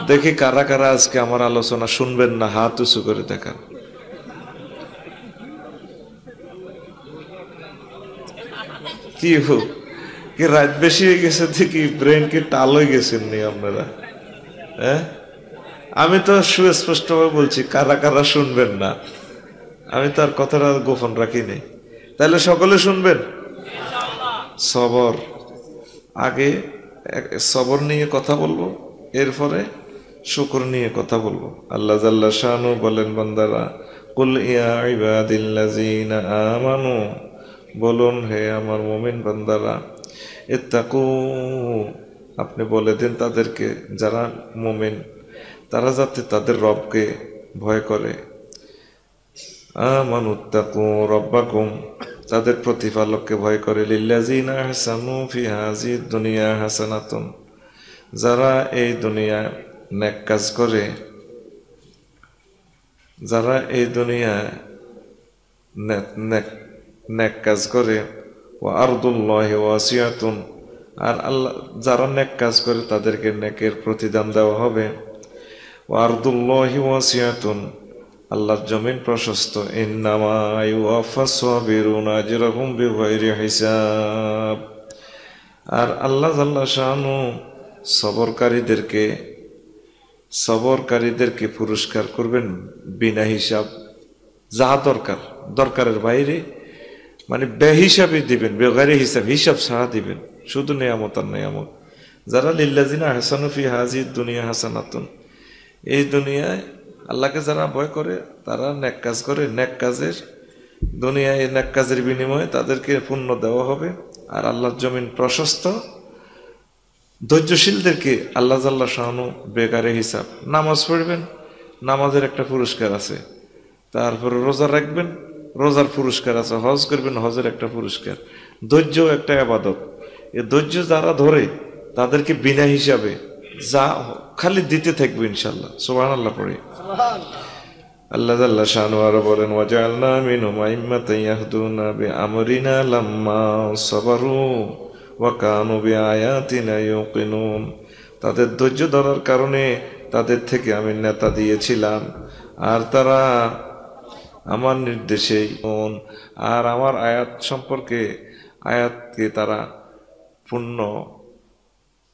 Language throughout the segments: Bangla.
দেখি কারা কারা আজকে আমার আলোচনা শুনবেন না, হাত উঁচু করে দেখান। কি হোক কি রাত বেশি হয়ে গেছে দেখি, ব্রেন কি টাল হয়ে গেছেন নি আপনারা? হ্যাঁ, আমি তো সুস্পষ্টভাবে বলছি কারা কারা শুনবেন না, আমি তো আর কথাটা গোপন রাখিনি। তাহলে সকলে শুনবেন। সবর, আগে সবর নিয়ে কথা বলবো, এরপরে শুকর নিয়ে কথা বলবো। আল্লাহ জাল্লা শানু বলেন, বান্দারা, কুল ইয়া ইবাদিল্লাযিনা আমানু, বলুন হে আমার মুমিন বান্দারা, ইত্তাকু, আপনি বলে দিন তাদেরকে যারা মুমিন তারা যাতে তাদের রবকে ভয় করে। আমানুত্তাকু রব্বাকুম, তাদের প্রতিপালককে ভয় করে। লিল্লাযিনা আহসানু ফি হাযিদ দুনিয়া হাসানাতুন, যারা এই দুনিয়া নেক কাজ করে, যারা এই দুনিয়া নেক কাজ করে। ওয়া আরদুল্লাহি ওয়াসিআতুন, আর আল্লাহ যারা নেক কাজ করে তাদেরকে নেকের প্রতিদান দেওয়া হবে। ওয়া আরদুল্লাহি ওয়াসিআতুন, আল্লাহর জমিন প্রশস্ত। ইন্নামা ইউওয়াফাস সাবিরুনা আজরাহুম বিগাইরি হিসাব, আর আল্লাহ জাল্লা শানু সবরকারীদেরকে পুরস্কার করবেন বিনা হিসাব। যা দরকারের বাইরে, মানে বেহিসাবে দিবেন, বেগাইরি হিসাব, হিসাব ছাড়া দিবেন, শুধু নেয়ামত আর নেয়ামত। যারা লিল্লাযিনা আহসানু ফি হাযিদ দুনিয়া হাসানাতুন, এই দুনিয়ায় আল্লাহকে যারা ভয় করে, তারা নেক কাজ করে, নেক কাজের দুনিয়ায় এই নেক কাজের বিনিময়ে তাদেরকে পুণ্য দেওয়া হবে। আর আল্লাহর জমিন প্রশস্ত। ধৈর্যশীলদেরকে আল্লাহ জাল্লা শানু বেগারে হিসাব। নামাজ পড়বেন, নামাজের একটা পুরস্কার আছে। তারপরে রোজা রাখবেন, রোজার পুরস্কার আছে। হজ করবেন, হজের একটা পুরস্কার। ধৈর্য একটা ইবাদত। এই ধৈর্য যারা ধরে তাদেরকে বিনা হিসাবে যা খালি দিতে থাকবে ইনশাআল্লাহ। সুবহানাল্লাহ পড়ে। আল্লাহ জাল্লা শানু আরো বলেন, ওয়াজআলনা মিনহুম আইম্মাতান ইয়াহদুনা বিআমরিনা লাম্মা সাবারু ওয়া কানু বিআয়াতিনা ইউকিনুন, তাদের ধৈর্য ধরার কারণে তাদের থেকে আমি নেতা দিয়েছিলাম, আর তারা আমার নির্দেশেই আর আমার আয়াতকে তারা পূর্ণ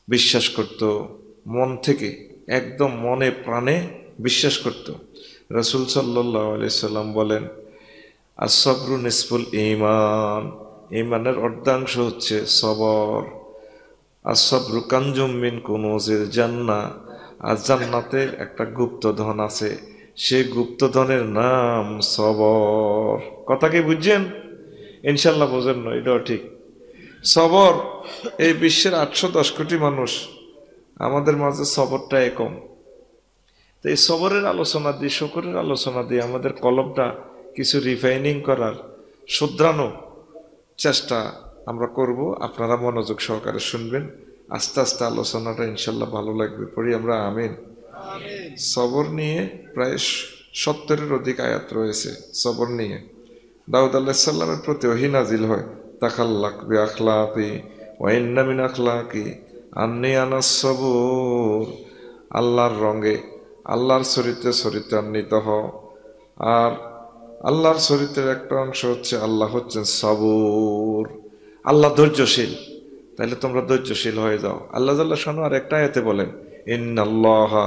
বিশ্বাস করত, মন থেকে একদম মনে প্রাণে বিশ্বাস করত। রাসূল সাল্লাল্লাহু আলাইহি সাল্লাম বলেন, আস-সাবরু নিসফুল ঈমান, ঈমানের অর্ধাংশ হচ্ছে সবর। আস-সাবরু কানজুম মিন কুনুজিল জান্নাহ, আর জান্নাতের একটা গুপ্তধন আছে, সেই গুপ্তধনের নাম সবর। কথা কি বুঝছেন? ইনশাল্লাহ বোঝেন না, এটাও ঠিক। সবর, এই বিশ্বের 810 কোটি মানুষ, আমাদের মাঝে সবরটা কম। তো এই সবরের আলোচনা দিয়ে, শুকরের আলোচনা দিয়ে আমাদের কলমটা কিছু রিফাইনিং করার, শুধরানো চেষ্টা আমরা করব। আপনারা মনোযোগ সহকারে শুনবেন, আস্তে আস্তে আলোচনাটা ইনশাল্লাহ ভালো লাগবে। পড়ি আমরা আমিন। সবর নিয়ে প্রায় 70-এর অধিক আয়াত রয়েছে। সবর নিয়ে দাউদ আলাইহিস সালামের প্রতি ওহী নাজিল হয়, তাখাল্লাক বিআখলাকি ওয়া ইন্না মিন আখলাকি আন্নী আনাস সবুর, আল্লাহর রঙে, আল্লাহর চরিত্রে চরিত্রান্বিত হও। আর আল্লাহর চরিত্রের একটা অংশ হচ্ছে আল্লাহ হচ্ছেন সবুর, আল্লাহ ধৈর্যশীল। তাহলে তোমরা ধৈর্যশীল হয়ে যাও। আল্লাহ জাল্লা শানু আর একটা আয়াতে বলেন, ইন্নাল্লাহা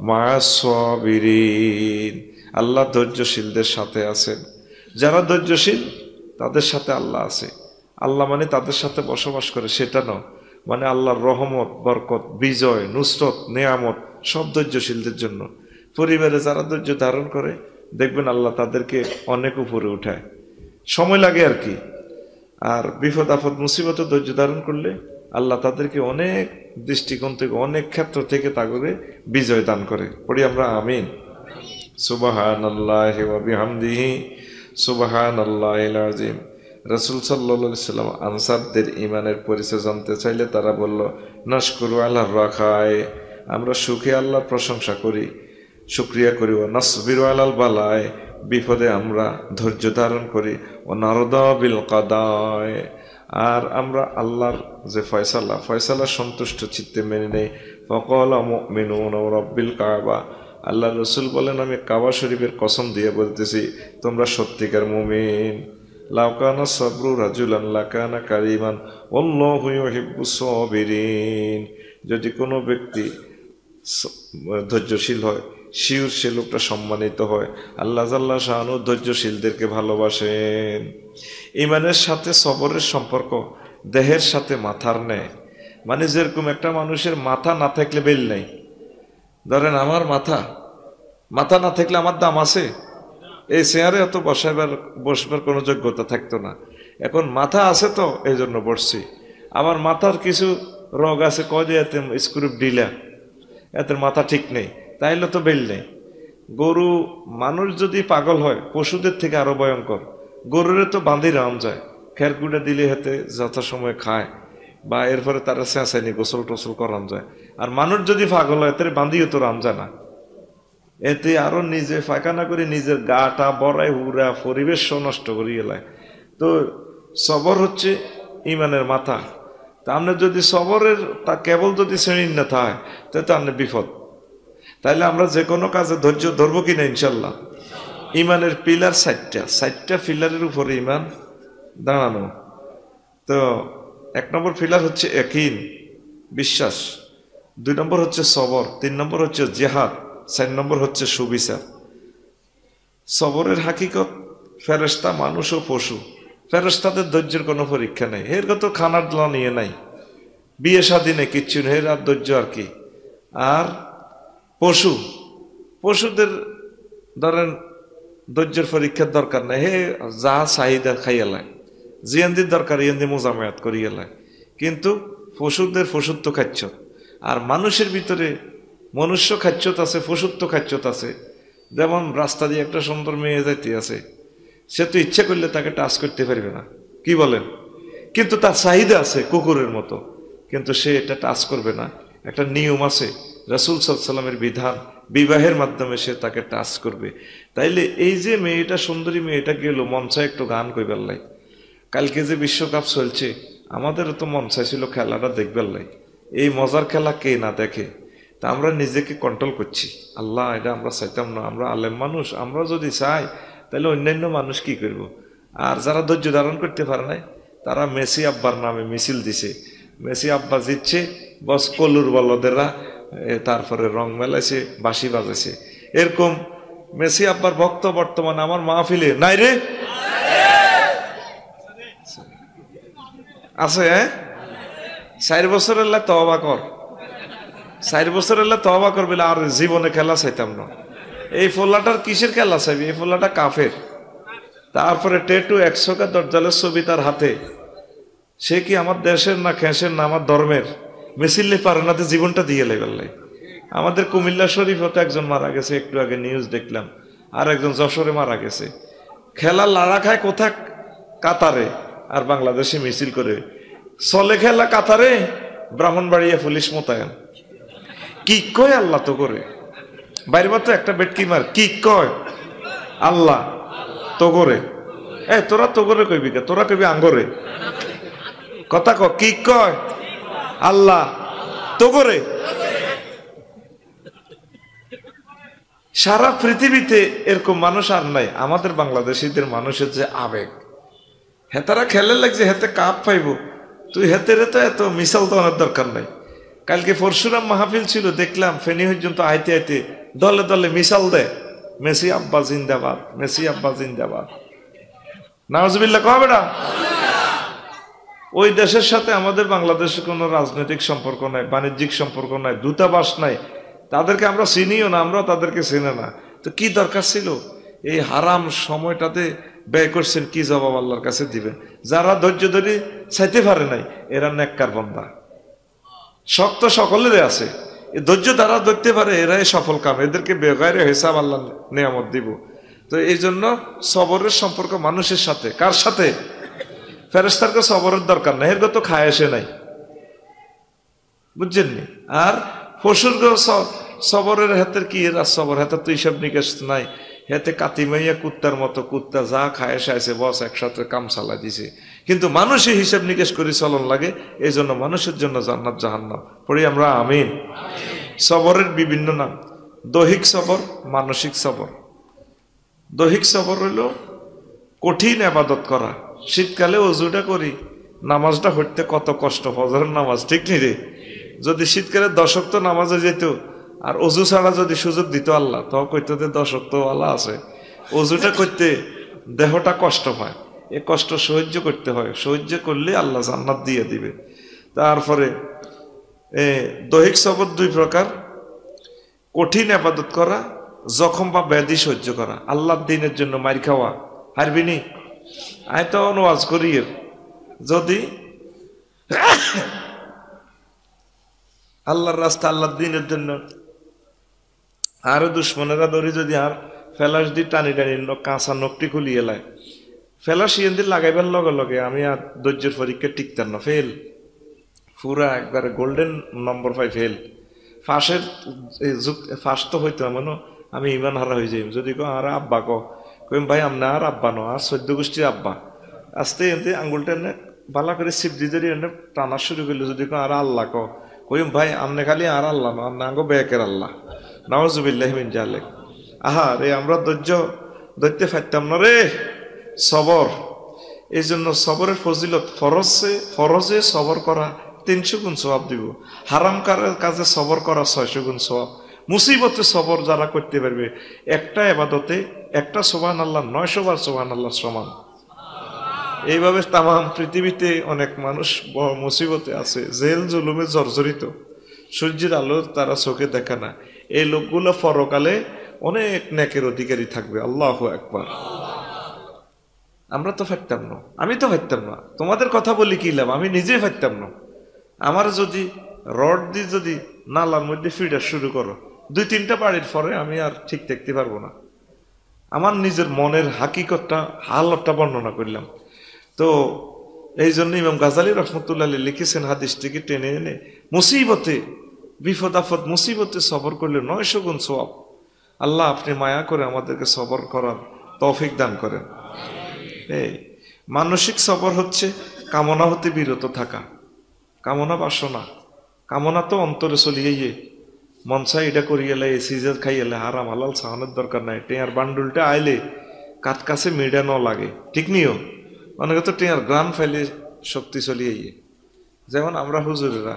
মা'আস সাবিরিন, আল্লাহ ধৈর্যশীলদের সাথে আছেন। যারা ধৈর্যশীল তাদের সাথে আল্লাহ আছে। আল্লাহ মানে তাদের সাথে বসবাস করে সেটা নয়, মানে আল্লাহর রহমত, বরকত, বিজয়, নুসরত, নেয়ামত সব ধৈর্যশীলদের জন্য। পরিবারে যারা ধৈর্য ধারণ করে দেখবেন আল্লাহ তাদেরকে অনেক উপরে উঠায়। সময় লাগে আর কি। আর বিপদ আপদ মুসিবত ধৈর্য ধারণ করলে আল্লাহ তাদেরকে অনেক দৃষ্টিকোণ থেকে, অনেক ক্ষেত্র থেকে তাগরে বিজয় দান করে। পড়ি আমরা আমিন। সুবহানাল্লাহি ওয়া বিহামদিহি সুবহানাল্লাহিল আযীম। রাসূল সাল্লাল্লাহু আলাইহি সাল্লাম আনসারদের ঈমানের পরিচয় জানতে চাইলে তারা বলল, নাশকুরু আলার রাখায়, আমরা সুখে আল্লাহর প্রশংসা করি, শুকরিয়া করি। ও নাসবিরু আলাল বালায়, বিপদে আমরা ধৈর্য ধারণ করি। ও নারদা বিল কাদায়, আর আমরা আল্লাহর যে ফয়সালা সন্তুষ্ট চিত্তে মেনে নেই। ফাকালা মুমিনুনা রাব্বিল কাবা, আল্লাহ রসুল বলেন আমি কাবা শরীফের কসম দিয়ে বলতেছি তোমরা সত্যিকার মুমিন। লাউ কানা সাবরু রাজুলান লাকানা কারিমান আল্লাহু ইউহিব্বুস সাবিরিন। যদি কোনো ব্যক্তি ধৈর্যশীল হয়, শিওর সে লোকটা সম্মানিত হয়। আল্লাহ জাল্লা শাআনু ধৈর্যশীলদেরকে ভালোবাসেন। ঈমানের সাথে সবরের সম্পর্ক দেহের সাথে মাথার নেয়। মানে যেরকম একটা মানুষের মাথা না থাকলে বেল নেই। ধরেন আমার মাথা না থাকলে আমার দাম আছে? এই চেয়ারে এত বসবার কোনো যোগ্যতা থাকতো না। এখন মাথা আছে তো এই জন্য বসছি। আমার মাথার কিছু রোগ আছে, কয় যে এতে স্ক্রু ডিলা, এতে মাথা ঠিক নেই, তাইলে তো বেল নেই। গরু, মানুষ যদি পাগল হয় পশুদের থেকে আরো ভয়ঙ্কর। গরুরে তো বাঁধি রাম যায়, খেরকুটা দিলে হাতে যথাসময় খায়, বা এরপরে তারা চেঁচাইনি গোসল টোসল করান যায়। আর মানুষ যদি পাগল হয় তাহলে বাঁধিও তো রাম যায় না, এতে আরো নিজে ফাঁকানা করে নিজের গাটা বড়াই হুরা পরিবেশ নষ্ট করিয়ে এলায়। তো সবর হচ্ছে ইমানের মাথা। তা আমরা যদি সবরের তা কেবল যদি শ্রেণীর না থাকে তাহলে তো আপনার বিপদ। তাইলে আমরা যে কোনো কাজে ধৈর্য ধরবো কিনা ইনশাল্লাহ? ইমানের পিলার 60টা পিলারের উপরে ইমান দাঁড়ানো। তো 1 নম্বর পিলার হচ্ছে ইয়াকিন, বিশ্বাস। 2 নম্বর হচ্ছে সবর, 3 নম্বর হচ্ছে জিহাদ, 4 নম্বর হচ্ছে সুবিচার। সবরের হাকিকত ফেরেশতা, মানুষ ও পশু। ফেরেশতাদের ধৈর্যের কোনো পরীক্ষা নেই, এর কত খানার দলা নিয়ে নাই, বিয়ে শাদী নেই, কিচ্ছু নেই, এর আর ধৈর্য আর কি। আর পশুদের ধরেন ধৈর্যের পরীক্ষার দরকার নাই, হে যা চাহিদা খাইয়ালায়, জিয়ান্দির দরকার ইয়ান্দি মোজামেয়াত করিয়ালায়। কিন্তু পশুদের পশুত্ব খাচ্ছ। আর মানুষের ভিতরে মনুষ্য খাচ্ছত আছে, পশুত্ব খাচ্ছত আছে। যেমন রাস্তা দিয়ে একটা সুন্দর মেয়ে যাইতে আছে, সে তো ইচ্ছা করলে তাকে টাচ করতে পারবে না, কি বলেন? কিন্তু তার চাহিদা আছে কুকুরের মতো, কিন্তু সে এটা টাচ করবে না। একটা নিয়ম আছে, রাসূল সাল্লাল্লাহু আলাইহি ওয়াসাল্লামের বিধান, বিবাহের মাধ্যমে সে তাকে টাচ করবে। তাইলে এই যে মেয়েটা, সুন্দরী মেয়েটা গেল, মন চায় একটু গান কইবার লাই। কালকে যে বিশ্বকাপ চলছে, আমাদেরও তো মন চাইছিল খেলাটা দেখবার লাই। এই মজার খেলা কে না দেখে? তা আমরা নিজেকে কন্ট্রোল করছি। আল্লাহ, এটা আমরা চাইতাম না, আমরা আলেম মানুষ, আমরা যদি চাই তাহলে অন্যান্য মানুষ কি করব? আর যারা ধৈর্য ধারণ করতে পারে নাই, তারা মেসি আব্বার নামে মিছিল দিছে। মেসি আব্বা জিতছে, বস কলুর বলদেরা তারপরে রং মেলাইছে, বাঁশি বাজাইছে। এরকম মেসি আব্বার ভক্ত বর্তমানে আমার মাহফিলে নাই রে? আছে? 4 বছরের লাই তওবা কর, 4 বছরের লাই তওবা করবে, আর জীবনে খেলা চাইতাম না। এই ফোলাটার কিসের খেলা চাইবি? এই ফোলাটা কাফের। তারপরে টেটু 100 দরজালের ছবি তার হাতে। সে কি আমার দেশের না খেসের না আমার ধর্মের? মিছিলে পারে না, জীবনটা দিয়ে লেগে। আমাদের কুমিল্লা শরীফ হতে একজন মারা গেছে, একটু আগে নিউজ দেখলাম। আর একজন যশোরে মারা গেছে। খেলা লড়া খায় কোথা? কাতারে। আর বাংলাদেশে মিছিল করে চলে খেলা কাতারে, ব্রাহ্মণবাড়িয়া পুলিশ মোতায়েন। কি কয় আল্লাহ তো করে বাইরে তো একটা বেটকি মার, কি কয় আল্লাহ তো করে। তোরা তো করে কইবি কে? তোরা কইবি আঙ্গরে কথা ক, কি কয় আল্লাহ তো করে। সারা পৃথিবীতে এরকম মানুষ আর নাই। আমাদের বাংলাদেশিদের মানুষের যে আবেগ, হেতারা খেলে লাগছে, হেতে কাপ পাইব, তুই হেতের তো এত মিসাল তো অনেক দরকার নাই। কালকে পরশুরাম মাহফিল ছিল, দেখলাম ফেনী পর্যন্ত আইতে আইতে দলে দলে মিসাল দেয়, মেসি আব্বা জিন্দাবাদ, মেসি আব্বা জিন্দাবাদ। নাউজুবিল্লাহ কহ বেটা। ওই দেশের সাথে আমাদের বাংলাদেশের কোনো রাজনৈতিক সম্পর্ক নাই, বাণিজ্যিক সম্পর্ক নাই, দূতাবাস নাই, তাদেরকে আমরা চিনিও না, আমরা তাদেরকে চিনি না। তো কি দরকার ছিল এই হারাম সময়টাতে ব্যয় করছেন? কি জবাব আল্লাহর কাছে দিবেন? যারা ধৈর্য ধরে চাইতে পারে নাই, এরা নেককার বান্দা। শক্ত সকলের আছে, ধৈর্য দ্বারা ধরতে পারে, এরাই সফল কাম। এদেরকে বেগাইরে হিসাব আল্লাহ নিয়ামত দিব। তো এই জন্য সবরের সম্পর্ক মানুষের সাথে। কার সাথে? ফেরেশতারকে সবরের দরকার নাই, এর তো খায় আসে নাই, বুঝছেননি? আর পশুর সবরের হাতের কি? এরা সবর হাতের তো হিসাব নিকাশ নাই। হেতে কাতিমাইয়া কুত্তার মতো কুত্তা যা খায় এসে বস একসাথে কাম চালা দিছে। কিন্তু মানুষই হিসাব নিকেশ করে চলন লাগে, এই জন্য মানুষের জন্য জান্নাত জাহান্নাম। পড়ি আমরা আমিন। সবরের বিভিন্ন নাম, দৈহিক সবর, মানসিক সবর। দৈহিক সবর হইল কঠিন আবাদত করা। শীতকালে অজুটা করি, নামাজটা হইতে কত কষ্ট, ফজরের নামাজ, ঠিক নি রে? যদি শীতকালে 10 ওয়াক্ত নামাজে যেত আর অজু ছাড়া যদি সুযোগ দিত আল্লাহ, তো কইতো যে 10 ওয়াক্ত আল্লাহ আছে, অজুটা করতে দেহটা কষ্ট পায়, এ কষ্ট সহ্য করতে হয়, সহ্য করলে আল্লাহ জান্নাত দিয়ে দিবে। তারপরে দৈহিক সবর 2 প্রকার, কঠিন আবাদত করা, জখম বা ব্যাধি সহ্য করা। আল্লাহর দ্বীনের জন্য মার খাওয়া, হারবিনি আয় তো ওয়াজ করি, যদি আল্লাহর রাস্তা আল্লাহর দ্বীনের জন্য আরো দুশ্মনেরা ধরি যদি আর ফেলাস দি টানি টানি কাঁচা নখটি খুলিয়ে লাই, ফেলাস ইয়েন দিয়ে লাগাইবার লগে লগে আমি আর ধৈর্যের পরীক্ষা টিকতাম না, ফেল পুরা একবারে গোল্ডেন নম্বর পাই, ফেল। ফাঁসের ফাঁস তো হইতো এমন আমি ইমান হারা হয়ে যাই। যদি আর আব্বা কইম ভাই আমনা আর আব্বা ন, আর 14 গোষ্ঠীর আব্বা, আস্তে এনতে আঙ্গুলটা এনে ভালো করে সিপজি ধরে এনে টানা শুরু করলো। যদি আর আল্লাহ কইম ভাই আমনে খালি আর আল্লাহ ন, আর নাঙ্গো বেকের আল্লাহ, নাউজুবিল্লাহি মিন জালিক। আহা রে, আমরা ধরতে পারতাম না রে সবর। এই জন্য সবরের ফজিলত, ফরজে সবর করা 300 গুণ সওয়াব দিব, হারাম কাজে সবর করা 600 গুণ সওয়াব। মুসিবতে সবর যারা করতে পারবে, একটা ইবাদতে একটা সুবহানাল্লাহ 900 বার সুবহানাল্লাহ সমান। এইভাবে তাম পৃথিবীতে অনেক মানুষ মুসিবতে আছে, জেল জুলুমে জর্জরিত, সূর্যের আলো তারা চোখে দেখে না। এই লোকগুলো পরকালে অনেক নেকের অধিকারী থাকবে। আল্লাহু আকবার। আমরা তো পারতাম না, আমি তো পারতাম না, তোমাদের কথা বলি কি লাভ, আমি নিজে পারতাম না। আমার যদি রড দিয়ে যদি নালার মধ্যে ফিডা শুরু করো, 2-3টা বাড়ির পরে আমি আর ঠিক দেখতে পারবো না। আমার নিজের মনের হাকিকতটা, হালতটা বর্ণনা করলাম। তো এই জন্য ইমাম গাজালি রহমতুল্লাহ লিখেছেন, হাদিসটিকে টেনে এনে মুসিবতে, বিপদ আপদ মুসিবতে সবর করলে 900 গুণ সওয়াব। আল্লাহ আপনি মায়া করে আমাদেরকে সবর করার তৌফিক দান করেন। এই মানসিক সবর হচ্ছে কামনা হতে বিরত থাকা। কামনা বাসনা, কামনা তো অন্তরে চলিয়ে মন চাই এটা করিয়েলে, সিজার খাইয়েলে, হারাম হালাল সাহানের দরকার নাই। টেয়ার বান্ডুলটা আইলে কাত কাছে মেডা ন লাগে, ঠিক নিও। অনেকে তো টেয়ার গ্রাম ফেলে শক্তি চলিয়ে। যেমন আমরা হুজুরেরা,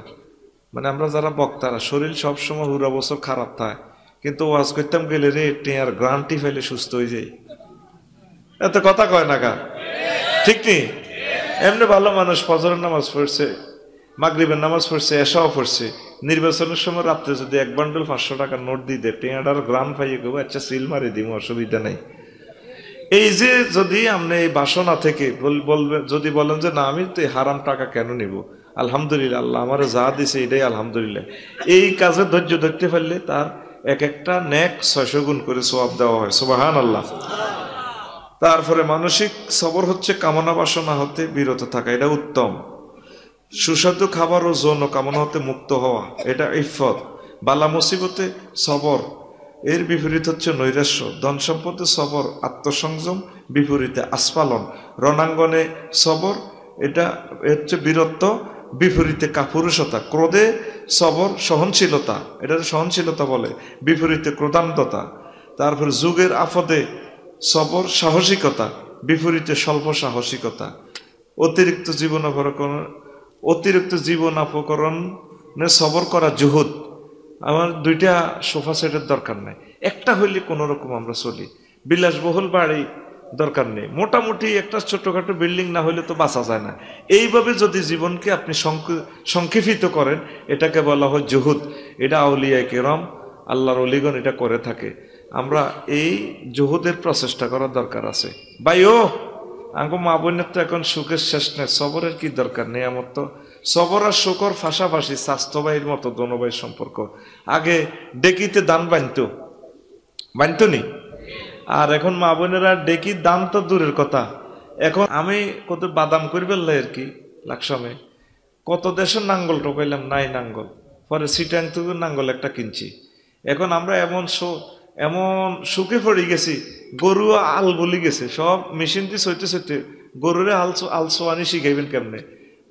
মানে আমরা যারা বক্তারা, শরীর সবসময় হুরা বছর খারাপ থাকে, কিন্তু ওয়াজ করতাম গেলে রে টেয়ার গ্রান্টি ফেলে সুস্থ হয়ে যায়। এত কথা কয় না কা, ঠিক নেই? এমনি ভালো মানুষ ফজরের নামাজ পড়ছে, মাগরিবের নামাজ পড়ছে, এশাও পড়ছে, নির্বাচনের সময় রাত্রে যদি 1 বান্ডেল 500 টাকার নোট দিয়ে দেয়, টেয়ার গ্রাম পাইয়ে কেউ আচ্ছা সিল মারি দিব, অসুবিধা নেই। এই যে যদি আপনি এই বাসনা থেকে বলবেন, যদি বলেন যে না আমি তো হারাম টাকা কেন নিব, আলহামদুলিল্লাহ আল্লাহ আমার যা দিছে এটাই আলহামদুলিল্লাহ, এই কাজে ধৈর্য ধরতে পারলে তার এক একটা নেক 600 গুণ করে সওয়াব দেওয়া হয়। সুবহানাল্লাহ। তারপরে মানসিক সবর হচ্ছে কামনা বাসনা হতে বিরত থাকা, এটা উত্তম। সুস্বাদু খাবার ও যৌন কামনা হতে মুক্ত হওয়া, এটা ইফত। বালা মুসিবতে সবর, এর বিপরীত হচ্ছে নৈরাশ্য। ধন সম্পদে সবর আত্মসংযম, বিপরীতে আস্ফালন। রণাঙ্গনে সবর, এটা হচ্ছে বীরত্ব, বিপরীতে কাপুরুষতা। ক্রোধে সবর সহনশীলতা, এটা সহনশীলতা বলে, বিপরীতে ক্রোধান্ধতা। তারপর যুগের আফদে সবর সাহসিকতা, বিপরীতে স্বল্প সাহসিকতা। অতিরিক্ত জীবন অপকরণে সবর করা জুহুদ। আমার 2টা সোফা সেটের দরকার নাই, একটা হইলে কোন রকম আমরা চলি। বিলাসবহুল বাড়ি দরকার নেই, মোটামুটি একটা ছোটখাটো বিল্ডিং না হইলে তো বাঁচা যায় না। এইভাবে যদি জীবনকে আপনি সংক্ষেপিত করেন, এটাকে বলা হয় জুহুদ। এটা আউলিয়া কেরাম, আল্লাহর ওলিগণ এটা করে থাকে। আমরা এই জুহুদের প্রচেষ্টা করার দরকার আছে। ভাই ও আঙ্গো মা বোনের তো এখন সুখের শেষ নেই, সবরের কি দরকার নেই? আমার তো সবর আর শুকর ফাঁসাফাঁসি, স্বাস্থ্য ভাইয়ের মতো দোনো ভাইয়ের সম্পর্ক। আগে ডেকিতে দান বানতো নি, আর এখন মা বোনেরা ডেকি দান তো দূরের কথা। এখন আমি কত বাদাম করি বেললে আর কি লাকসমে, কত দেশের নাঙ্গল টোকাইলাম, নাই নাঙ্গল। পরে সিটাং থেকে নাঙ্গল একটা কিনছি। এখন আমরা এমন সুখে পড়ে গেছি, গরু আল বলি গেছে, সব মেশিন দিয়ে সইতে সইতে গরুরে আল সোয়ানি শিখাইবেন কেমনে,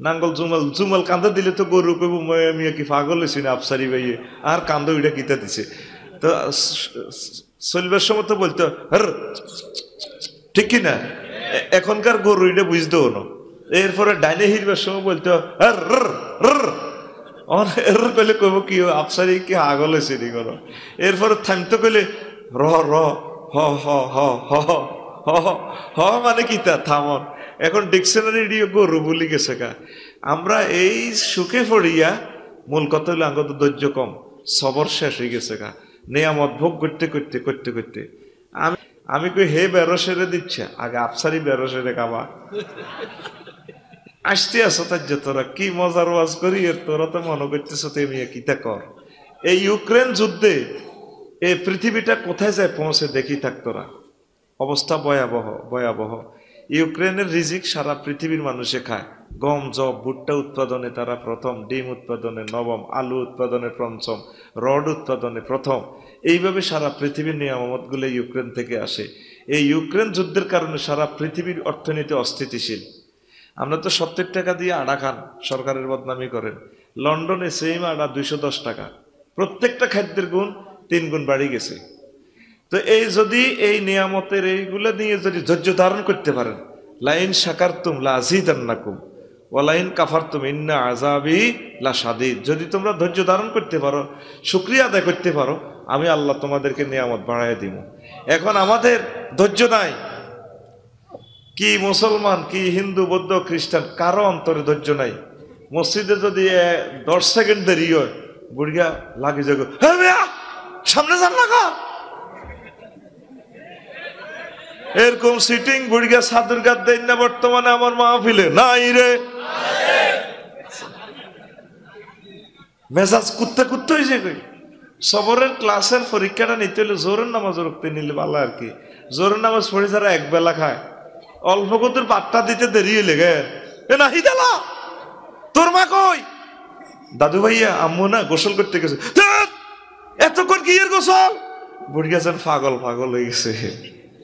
নাঙ্গল জুমাল কান্দা দিলে তো গরু কইব মিয়া কি পাগল হয়েছি না আফসারি ভাইয়ে, আর কান্দ ওইটা কিতা দিছে। তো চলবার সময় তো বলতো ঠিক কিনা, এখনকার গরু এটা বুঝতেও না। এরপরে ডাইনে হিরবার সময় বলতো কইলে কইব কি আফসারি কি আগল হয়েছে নি করো। এরপরে থামতে কইলে র র হ হ হ হ হ হ মানে কি তা থামন। এখন ডিকশনারি দিয়ে গরু বলি গেছে কা। আমরা এই সুখে পড়িয়া মূল কথা হলো আঙ্গত ধৈর্য কম, সবর শেষ হয়ে গেছে কা, নিয়ামত ভোগ করতে করতে করতে করতে। আমি কই হে বেরো সেরে দিচ্ছে, আগে আফসারি বেরো সেরে কাবা আসতে আসো তার যে তোরা কি মজার ওয়াজ করি, এর তোরা তো মনে করতেছ তুমি কিতা কর। এই ইউক্রেন যুদ্ধে এই পৃথিবীটা কোথায় যায় পৌঁছে দেখি থাক তোরা, অবস্থা ভয়াবহ ভয়াবহ। ইউক্রেনের রিজিক সারা পৃথিবীর মানুষে খায়, গম জব ভুট্টা উৎপাদনে তারা প্রথম, ডিম উৎপাদনে নবম, আলু উৎপাদনে পঞ্চম, রড উৎপাদনে প্রথম। এইভাবে সারা পৃথিবীর নিয়ামতগুলো ইউক্রেন থেকে আসে। এই ইউক্রেন যুদ্ধের কারণে সারা পৃথিবীর অর্থনীতি অস্থিতিশীল। আমরা তো 70 টাকা দিয়ে আড়া খান, সরকারের বদনামি করেন। লন্ডনে সেম আড়া 210 টাকা, প্রত্যেকটা খাদ্যের গুণ 3 গুণ বাড়ি গেছে। তো এই যদি এই নিয়ামতের এইগুলো নিয়ে যদি ধৈর্য ধারণ করতে পারেন, লাইন শাকারতুম লাযীদান্নাকুম ওয়া লাইন কাফারতুম ইন্না আযাবি লাশাদীদ, যদি তোমরা ধৈর্য ধারণ করতে পারো, শুকরিয়া আদায় করতে পারো, আমি আল্লাহ তোমাদেরকে নিয়ামত বাড়ায় দিব। এখন আমাদের ধৈর্য নাই, কি মুসলমান কি হিন্দু বৌদ্ধ খ্রিস্টান কারো অন্তরে ধৈর্য নাই। মসজিদে যদি 10 সেকেন্ড দেরি হয় বুড়িয়া লাগে যাগো, হ্যাঁ সামনে যান না, এরকম সিটিং বুড়িয়া সাদুর গাদ দেন না বর্তমানে আমার মাহফিলে নাই রে। মেজাজ কুত্তে কুত্তে হয়েছে কই। সবরের ক্লাসের পরীক্ষাটা নিতে হলে জোরের নামাজ রক্তে নিলে ভালো আর কি। জোরের নামাজ পড়ে যারা এক বেলা খায়, অল্প কত বাট্টা দিতে দেরি হইলে গে এ নাহি দালা তোর মা কই, দাদু ভাইয়া আম্মু না গোসল করতে গেছে, এতক্ষণ কি এর গোসল, বুড়িয়া যেন পাগল পাগল হয়ে গেছে,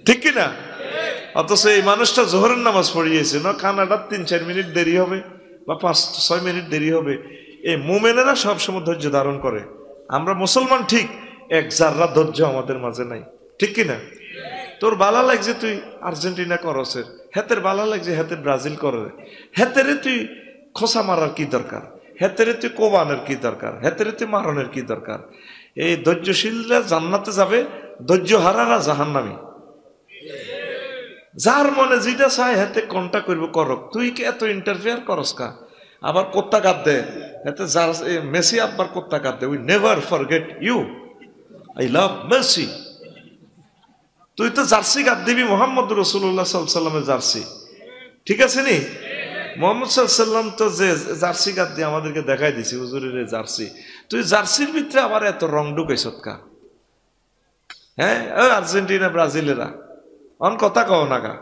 ঠিক কিনা। অথচ এই মানুষটা জোহরের নামাজ পড়িয়েছে না, খানাটা 3-4 মিনিট দেরি হবে বা 5-6 মিনিট দেরি হবে। এই মুমিনেরা সবসময় ধৈর্য ধারণ করে। আমরা মুসলমান ঠিক, এক জাররা ধৈর্য আমাদের মাঝে নাই, ঠিক কিনা। তোর ভালো লাগছে তুই আর্জেন্টিনা করসের, হেতের ভালো লাগছে হেতের ব্রাজিল করে, হেতেরে তুই খোসা মারার কি দরকার, হেতেরে তুই কোবানের কি দরকার, হেতেরে তুই মারণের কি দরকার। এই ধৈর্যশীলরা জান্নাতে যাবে, ধৈর্য হারারা জাহান্নামী। যার মনে যেটা চায় হাতে কোনটা করবো করক, তুই কি এত ইন্টারফেয়ার করস কা। আবার কোত্তা কাঁদ দে এতে, যার মেসি আব্বার কোত্তা কাঁদ দে, we never forget you, I love Messi. তুই তো জার্সি কাঁদ দিবি মোহাম্মদ রাসূলুল্লাহ সাল্লাল্লাহু আলাইহি ওয়াসাল্লামের জার্সি, ঠিক আছে নি। মোহাম্মদ সাল্লাল্লাহু আলাইহি ওয়াসাল্লাম তো যে জার্সি কাঁদ দিয়ে আমাদেরকে দেখাই দিছি হুজুরের জার্সি, তুই জার্সির ভিতরে আবার এত রং ঢুকাইছত কা। হ্যাঁ আর্জেন্টিনা ব্রাজিলেরা অন কথা কও না কা।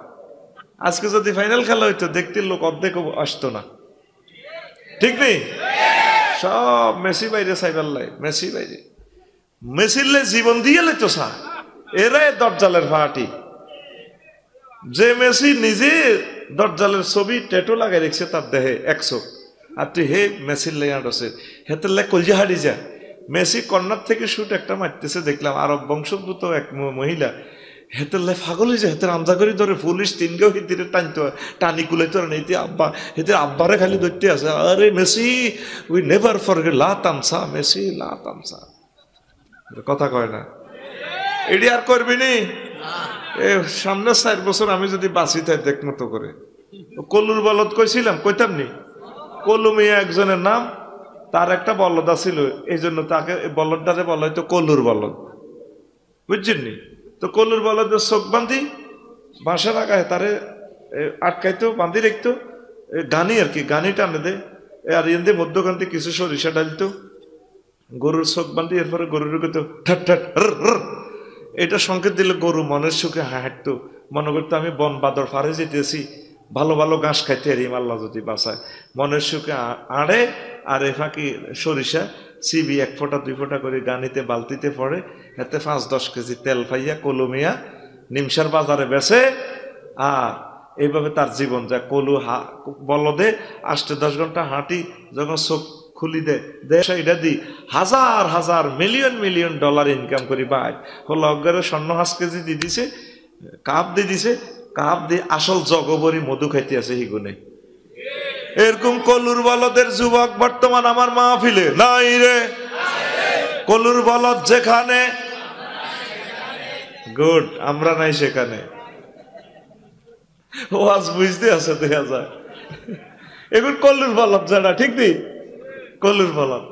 আজকে যদি ফাইনাল খেলা হইতো দেখতে লোক অর্ধেক আসতো না, ঠিক নেই। সব মেসি বাইরে সাইবাল্লাই, মেসি বাইরে, মেসিলে জীবন দিয়ে লইতো সা, এরাই দরজালের ফাটি। যে মেসি নিজে দরজালের ছবি ট্যাটু লাগাই রেখেছে তার দেহে 100, আর তুই হে মেসির লেয়ার আছে হেতের লাই কলজা হারি যা। মেসি কর্নার থেকে শুট একটা মারতেছে দেখলাম, আরব বংশোদ্ভূত এক মহিলা, হেতের লাই পাগল হয়ে যায়, হেতের আমজা করে ধরে পুলিশ 3 গেও হিতিরে টানতে টানি কুলাইতে নেই, আব্বা হেতের আব্বারে খালি ধরতে আছে, আরে মেসি উই নেভার ফরগেট, লা তামসা মেসি লা তামসা, কথা কয় না। এডি আর করবি নি সামনে 4 বছর আমি যদি বাঁচি তাই দেখ মতো করে। কলুর বলদ কইছিলাম, কইতাম নি, কলু মিয়া একজনের নাম, তার একটা বলদ আছিল, এই জন্য তাকে বলদটারে বলা হয়তো কলুর বলদ, বুঝছেন নি। তো কলুর বলদের চোখ বান্ধি বাঁশের আগায় তারে আটকাইতো, বান্ধি রাখতো, গানি আর কি, গানি টানে দে, আর এনে মধ্যখান্তি কিছু সরিষা ডালতো, গরুর চোখ বান্ধি, এরপরে গরুর কইতো ঠাট ঠাট, এটা সংকেত দিলে গরু মনের সুখে হাঁটতো, মনে করতো আমি বন বাদর ফারে যেতেছি, ভালো ভালো ঘাস খাইতে হারি আল্লাহ যদি বাঁচায়, মনের সুখে আড়ে, আর এ ফাঁকি সরিষা সিবি 1 ফোঁটা 2 ফোঁটা করে গানিতে বালতিতে পড়ে, এতে 5-10 কেজি তেল পাইয়া কলমিয়া নিমসার বাজারে বেচে। আর এইভাবে তার জীবন যায়। কলু বলদে 8-10 ঘন্টা হাঁটি, যখন চোখ খুলি দেয় এটা দি হাজার হাজার মিলিয়ন মিলিয়ন ডলার ইনকাম করি ভাই। হলো অজ্ঞারে স্বর্ণ 5 কেজি দিয়ে দিছে, কাপ দিয়ে দিছে, কাপ দিয়ে আসল জগবরি মধু খাইতে আছে হিগুনে। এরকম কলুর বলদের যুবক বর্তমান আমার মাহফিলে নাই রে। কলুর বলদ যেখানে, গুড, আমরা নাই সেখানে। ওয়াজ বুঝতে আছে, দেখা যায় এখন কলুর বলদ যারা, ঠিক নেই? কলুর বলদ।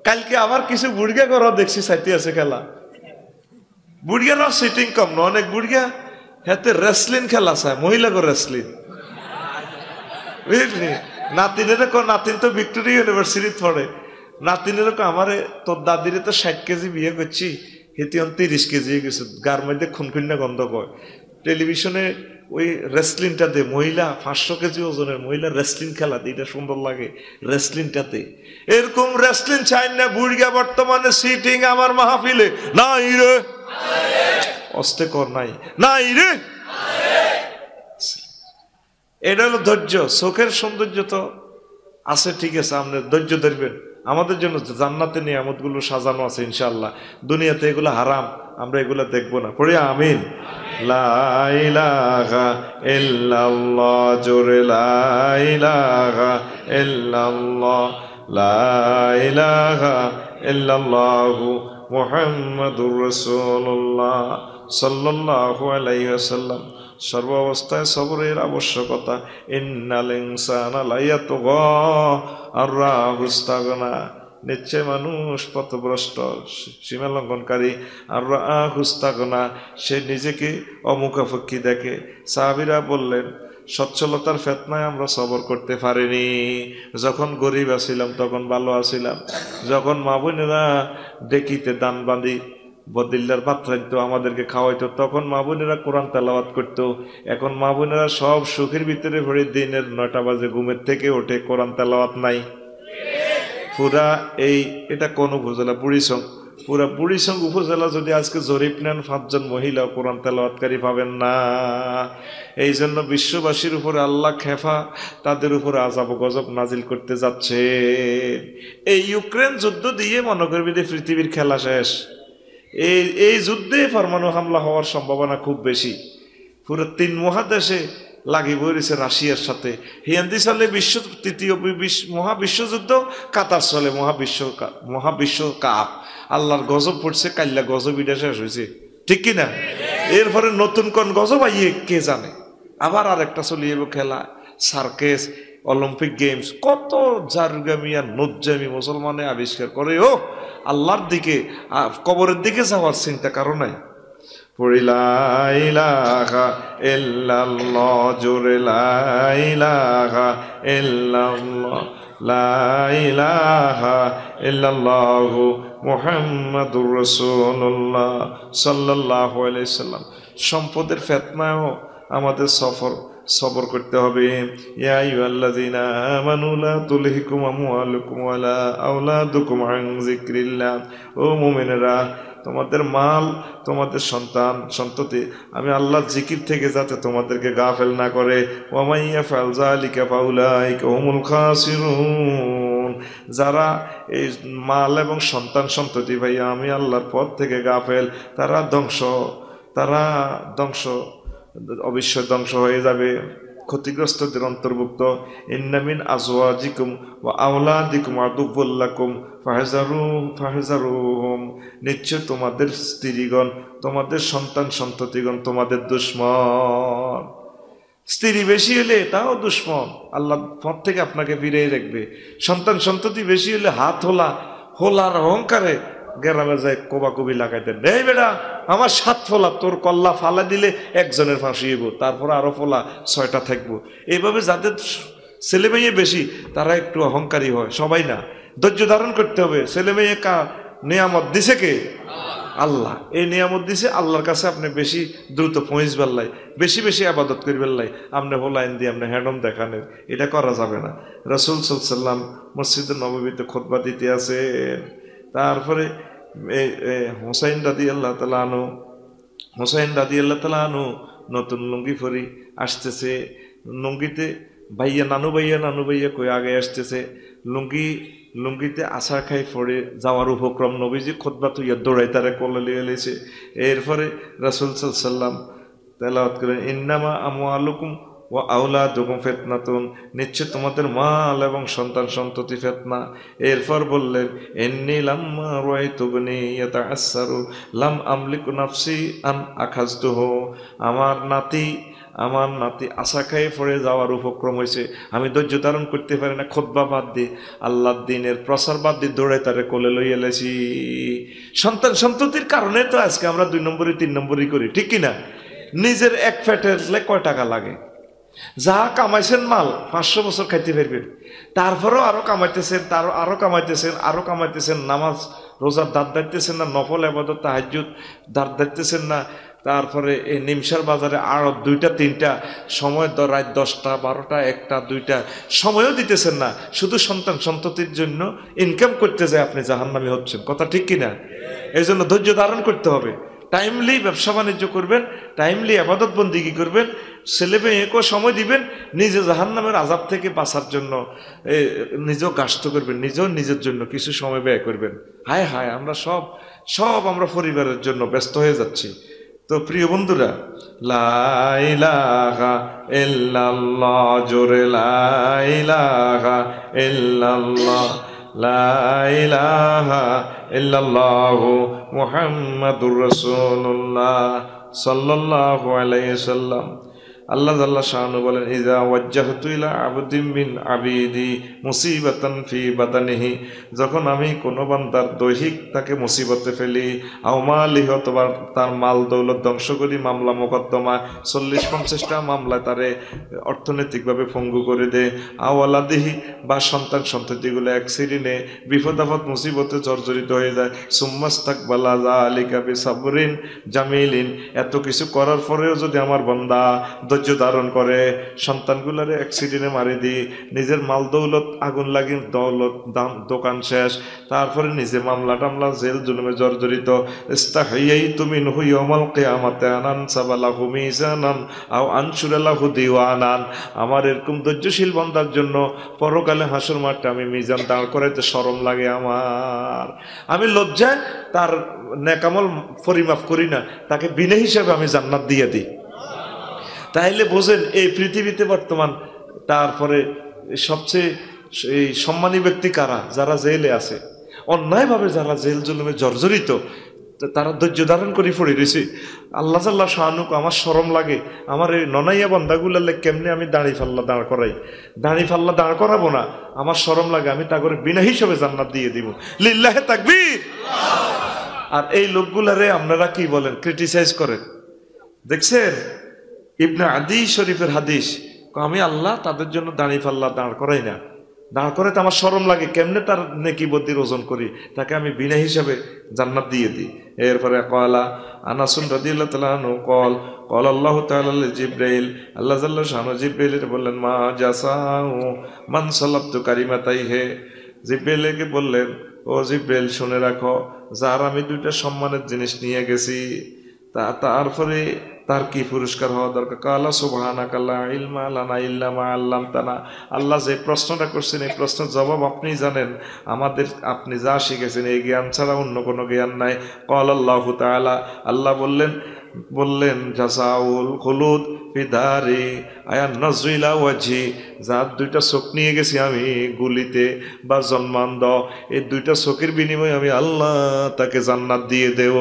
কালকে আবার কিছু বুড়িয়া করা দেখছি, সাইতে আছে খেলা। বুড়িয়ারা সিটিং কম না, অনেক বুড়িয়া হাতে রেসলিং খেলা চায়, মহিলা গো রেসলিং, বুঝলি? নাতিনের নাতিন তো ভিক্টোরিয়া ইউনিভার্সিটি পড়ে। নাতিনের আমারে তোর দাদিরে তো 60 কেজি বিয়ে করছি, হেতি 30 কেজি হয়ে গেছে, গার মধ্যে খুনখুন্না গন্ধ কয়। টেলিভিশনে ওই রেসলিংটা দে, মহিলা 500 কেজি ওজনের মহিলা রেসলিং খেলা দে, এটা সুন্দর লাগে রেসলিংটাতে। এরকম রেসলিং চাই না বুড়িয়া বর্তমানে সিটিং আমার মাহফিলে নাই রে, অস্তে কর নাই, নাই রে। এটা হলো ধৈর্য। চোখের সৌন্দর্য তো আছে, ঠিক আছে, আপনি ধৈর্য ধরবেন। আমাদের জন্য জান্নাতে নিয়ামতগুলো সাজানো আছে ইনশাআল্লাহ। দুনিয়াতে এগুলো হারাম, আমরা এগুলো দেখবো না। পড়ি আমিন। লা ইলাহা ইল্লাল্লাহ, জোরে লা ইলাহা ইল্লাল্লাহ, লা ইলাহা ইল্লাল্লাহু মুহাম্মাদুর রাসূলুল্লাহ সাল্লাল্লাহু আলাইহি ওয়াসাল্লাম। সর্বাবস্থায় সবরের আবশ্যকতা। ইন্নাল ইনসানা লায়াতগা আর রাহু ইস্তাগনা, নিশ্চয় মানুষ পথভ্রষ্ট, সীমা লঙ্ঘনকারী। আর রাহু ইস্তাগনা, সে নিজেকে অমুখাপেক্ষী দেখে। সাহাবীরা বললেন, সচ্ছলতার ফেতনায় আমরা সবর করতে পারিনি। যখন গরিব আছিলাম তখন ভালো আছিলাম, যখন মা বোনেরা ডেকিতে দান বাঁধি বদিল্লার ভাত রাখতো, আমাদেরকে খাওয়াইতো, তখন মা বোনেরা কোরআন তেলাওয়াত করতো। এখন মা বোনেরা সব সুখের ভিতরে ভরে দিনের 9টা বাজে ঘুমের থেকে ওঠে, কোরআন তেলাওয়াত নাই। পুরা এটা কোন উপজেলা? বুড়িচং। পুরা বুড়িচং উপজেলা যদি আজকে জরিপ নেন, 5 জন মহিলা কোরআন তেলাওয়াতকারী পাবেন না। এই জন্য বিশ্ববাসীর উপরে আল্লাহ খেফা, তাদের উপরে আযাব গজব নাজিল করতে যাচ্ছে। এই ইউক্রেন যুদ্ধ দিয়ে মনে করবি যে পৃথিবীর খেলা শেষ। এই যুদ্ধে পরমাণু হামলা হওয়ার সম্ভাবনা খুব বেশি। পুরো 3 মহাদেশে লাগিয়ে বইছে রাশিয়ার সাথে। হিয়ান্দি সালে তৃতীয় মহাবিশ্বযুদ্ধ, কাতার চলে মহাবিশ্ব কাপ। আল্লাহর গজব পড়ছে, কাল্লা গজব ইটা শেষ হয়েছে, ঠিক কিনা? এরপরে নতুন কোন গজব আইয়ে কে জানে। আবার আরেকটা চলিয়ে খেলা, সার্কেস, অলিম্পিক গেমস, কত জারগামি আর নজ্জামি মুসলমানে আবিষ্কার করে। ও আল্লাহর দিকে, কবরের দিকে যাওয়ার চিন্তা কারো নাই। পড়ি লা ইলাহা ইল্লাল্লাহ, জোরে লা ইলাহা ইল্লাল্লাহ, লা ইলাহা ইল্লাল্লাহু মুহাম্মাদুর রাসূলুল্লাহ সাল্লাল্লাহু আলাইহি সাল্লাম। সম্পদের ফিতনায়ও আমাদের সবর করতে হবে। ইয়া আইয়ুহাল্লাযীনা আমানু লা তুলহিকুম আমওয়ালুকুম ওয়ালা আওলাদুকুম আন যিকরিল্লাহ। ও মুমিনেরা, তোমাদের মাল, তোমাদের সন্ততি আমি আল্লাহর জিকির থেকে যাতে তোমাদেরকে গাফেল না করে। ওয়া মান ইয়াফআল যালিকা ফাউলাইকা হুমুল খাসিরুন। যারা এই মাল এবং সন্ততি ভাইয়া আমি আল্লাহর পথ থেকে গাফেল, তারা ধ্বংস অবশ্যই ধ্বংস হয়ে যাবে, ক্ষতিগ্রস্তদের অন্তর্ভুক্ত। ইন্না মিন আজওয়াজিকুম ওয়া আওলাদিকুম আদুও্বুল লাকুম ফাহজারুহুম। নিশ্চয় তোমাদের স্ত্রীগণ, তোমাদের সন্ততিগণ তোমাদের দুশমন। স্ত্রী বেশি হলে তাও দুশমন, আল্লাহ পথ থেকে আপনাকে ফিরিয়ে রাখবে। সন্ততি বেশি হলে হাত হোলার অহংকারে গ্রামে যায় কোবাকুবি লাগাইতে, নেই বেটা আমার 7 ফোলা, তোর কল্লা ফালা দিলে একজনের ফাঁসি হইব, তারপরে আরো ফোলা 6টা থাকবো। এইভাবে যাদের ছেলে মেয়ে বেশি তারা একটু অহংকারী হয়, সবাই না। ধৈর্য ধারণ করতে হবে। ছেলে মেয়ে নিয়ামত দিছে কে? আল্লাহ। এই নিয়ামত দিছে আল্লাহর কাছে আপনি বেশি দ্রুত পৌঁছবার লাই, বেশি আবাদত করবার লাই আপনি হোলাইন দিয়ে আপনি হ্যাডম দেখানের, এটা করা যাবে না। রাসূল সাল্লাল্লাহু আলাইহি ওয়াসাল্লাম মসজিদে নববীতে খুতবা দিতে আছেন, তারপরে হোসাইন রাদিয়াল্লাহু তাআলা আনহু, হোসাইন রাদিয়াল্লাহু তাআলা আনহু নতুন লুঙ্গি পরি আসতেছে, লুঙ্গিতে ভাইয়া নানু ভাইয়া কই আগে আসতেছে, লুঙ্গিতে আশা খাই পড়ে যাওয়ার উপক্রম, নবীজি খুতবা তুইয়া দৌড়াই তারে কোলে লিয়ে এলেছে। এরপরে রাসূল সাল্লাল্লাহু আলাইহি ওয়াসাল্লাম তেলাওয়াত করেন, ইন্নামা আমওয়ালুকুম ওয়া আওলাদুকুম ফিতনাতুন, নিশ্চয় তোমাদের মাল এবং সন্তান সন্ততি ফিতনা। এরপর বললেন, ইন্নী লাম্মা রাআইতু বনি ইয়াতাআসসারু লাম আমলিকু নাফসি আন আখাযতুহু, আমার নাতি আশা খায়ে পড়ে যাওয়ার উপক্রম হয়েছে, আমি ধৈর্য ধারণ করতে পারি না, খুতবা বাদ দিয়ে আল্লাহর দিনের প্রচার বাদ দিয়ে দৌড়াই তারে কোলে লই এলেছি। সন্তান সন্ততির কারণে তো আজকে আমরা 2 নম্বরই 3 নম্বরই করি, ঠিক কিনা? নিজের এক পেটের কয় টাকা লাগে? যা কামাইছেন মাল 500 বছর খাইতে পারবেন, তারপরেও আরো কামাইতেছেন, আরো কামাইতেছেন, নামাজ রোজার দাঁত দাঁড়তেছেন না, নফল ইবাদত তাহাজ্জুদ দাঁত দাঁড়তেছেন না, তারপরে এই নিমসার বাজারে আরো 2টা 3টা সময়, রাত 10টা 12টা 1টা 2টা সময়ও দিতেছেন না, শুধু সন্তান সন্ততির জন্য ইনকাম করতে যায় আপনি জাহান্নামী হচ্ছেন। কথা ঠিক কিনা? এই জন্য ধৈর্য ধারণ করতে হবে, টাইমলি ব্যবসা বাণিজ্য করবেন, টাইমলি ইবাদত বন্দেগী করবেন, ছেলে মেয়েকেও সময় দিবেন, নিজে জাহান্নামের আযাব থেকে বাঁচার জন্য নিজেও গাস্ত করবেন, নিজেও নিজের জন্য কিছু সময় ব্যয় করবেন। হায় হায়, আমরা সব আমরা পরিবারের জন্য ব্যস্ত হয়ে যাচ্ছি। তো প্রিয় বন্ধুরা, লা ইলাহা ইল্লাল্লাহ, জোরে লা ইলাহা ইল্লাল্লাহ, লা ইলাহা ইল্লাল্লাহু মুহাম্মাদুর রাসূলুল্লাহ সাল্লাল্লাহু আলাইহি ওয়াসাল্লাম। আল্লাহ জাল্লা শাআনু বলেন, ইযা ওয়াজ্জাহতু ইলা আবদিন মিন আবিদি মুসিবাতান ফি বাদানিহি, যখন আমি কোনো বান্দার দৈহিক তাকে মুসিবতে ফেলি, আও মালিহি, অথবা তার মাল দৌলত ধ্বংস করি, মামলা মোকদ্দমা 40-50টা মামলায় তারে অর্থনৈতিকভাবে পঙ্গু করে দেয়, আও আলাদিহি, বা সন্তান সন্ততিগুলো অ্যাক্সিডেন্টে বিপদ আপদ মুসিবতে জর্জরিত হয়ে যায়, সুম্মাস্তাকবালা যালিকা বিসাবরিন জামিলিন, এত কিছু করার পরেও যদি আমার বান্দা ধৈর্য ধারণ করে, সন্তানগুলারে অ্যাক্সিডেন্টে মারি দিই, নিজের মাল দৌলত আগুন লাগি, দোকান শেষ, তারপরে নিজে মামলা টামলা জেল জুলুমে জর্জরিত, ইস্তাহাইয়াইতু মিনহু ইয়াউমাল কিয়ামাতি আন আনসাবালাহু মিজানান আও আনশুরালাহু দিওয়ানান, আমার এরকম ধৈর্যশীল বান্দার জন্য পরকালে হাসর মাঠে আমি মিজান দাঁড় করাইতে শরম লাগে আমার, আমি লজ্জায় তার নেকামল পরিমাপ করি না, তাকে বিনা হিসাবে আমি জান্নাত দিয়ে দিই। তাইলে বোঝেন এই পৃথিবীতে বর্তমান তারপরে সবচেয়ে এই সম্মানী ব্যক্তি কারা? যারা জেলে আছে, অন্যায়ভাবে যারা জেল জুলুমে জর্জরিত, তারা ধৈর্য ধারণ করে পড়ে রয়েছে। আল্লাহ জাল্লা শাআনুকে আমার শরম লাগে, আমার এই ননাইয়া বান্দাগুলালে কেমনে আমি দাঁড়ি ফাল্লা দাঁড় করাবো না, আমার শরম লাগে, আমি তা করে বিনা হিসাবে জান্নাত দিয়ে দিব। লিল্লাহে তাকবীর। আর এই লোকগুলারে আপনারা কি বলেন? ক্রিটিসাইজ করেন। দেখছেন ইবনে আদি শরীফের হাদিস, আমি আল্লাহ তাদের জন্য দাঁড়ি ফাল্লা দাঁড় করাই না, দাঁড় করাইতে আমার শরম লাগে, কেমনে তার নেকি বদ্দির ওজন করি, তাকে আমি বিনা হিসাবে জান্নাত দিয়ে দিই। এরপরে কলা আনাসুন রাদিয়াল্লাহু তাআলা আনহু কল আল্লাহু তাআলা জিব্রাইল, আল্লাহ জাল্লা শানু জিব্রাইলকে বললেন, মা জাসাউ মান সালাবতু কারিমাতাইহি, জিব্রাইলকে বললেন, ও জিব্রাইল শুনে রাখো, যার আমি 2টা সম্মানের জিনিস নিয়ে গেছি, তারপরে তার কি পুরস্কার হওয়া দরকার? কালা সুবহানাকা লা ইলমা লানা ইল্লা মা আল্লামতানা, আল্লাহ যে প্রশ্নটা করছেন এই প্রশ্নের জবাব আপনি জানেন, আপনি যা শিখেছেন এই জ্ঞান ছাড়া অন্য কোনো জ্ঞান নাই। ক্বাল আল্লাহু তাআলা, আল্লাহ বললেন জাযাউল খুলুদ ফি দারি আয়ান নাযইলা ওয়াজহি, যার 2টা চোখ নিয়ে গেছি আমি গুলিতে বা জন্মান্ধ, এই 2টা চোখের বিনিময়ে আমি আল্লাহ তাকে জান্নাত দিয়ে দেব।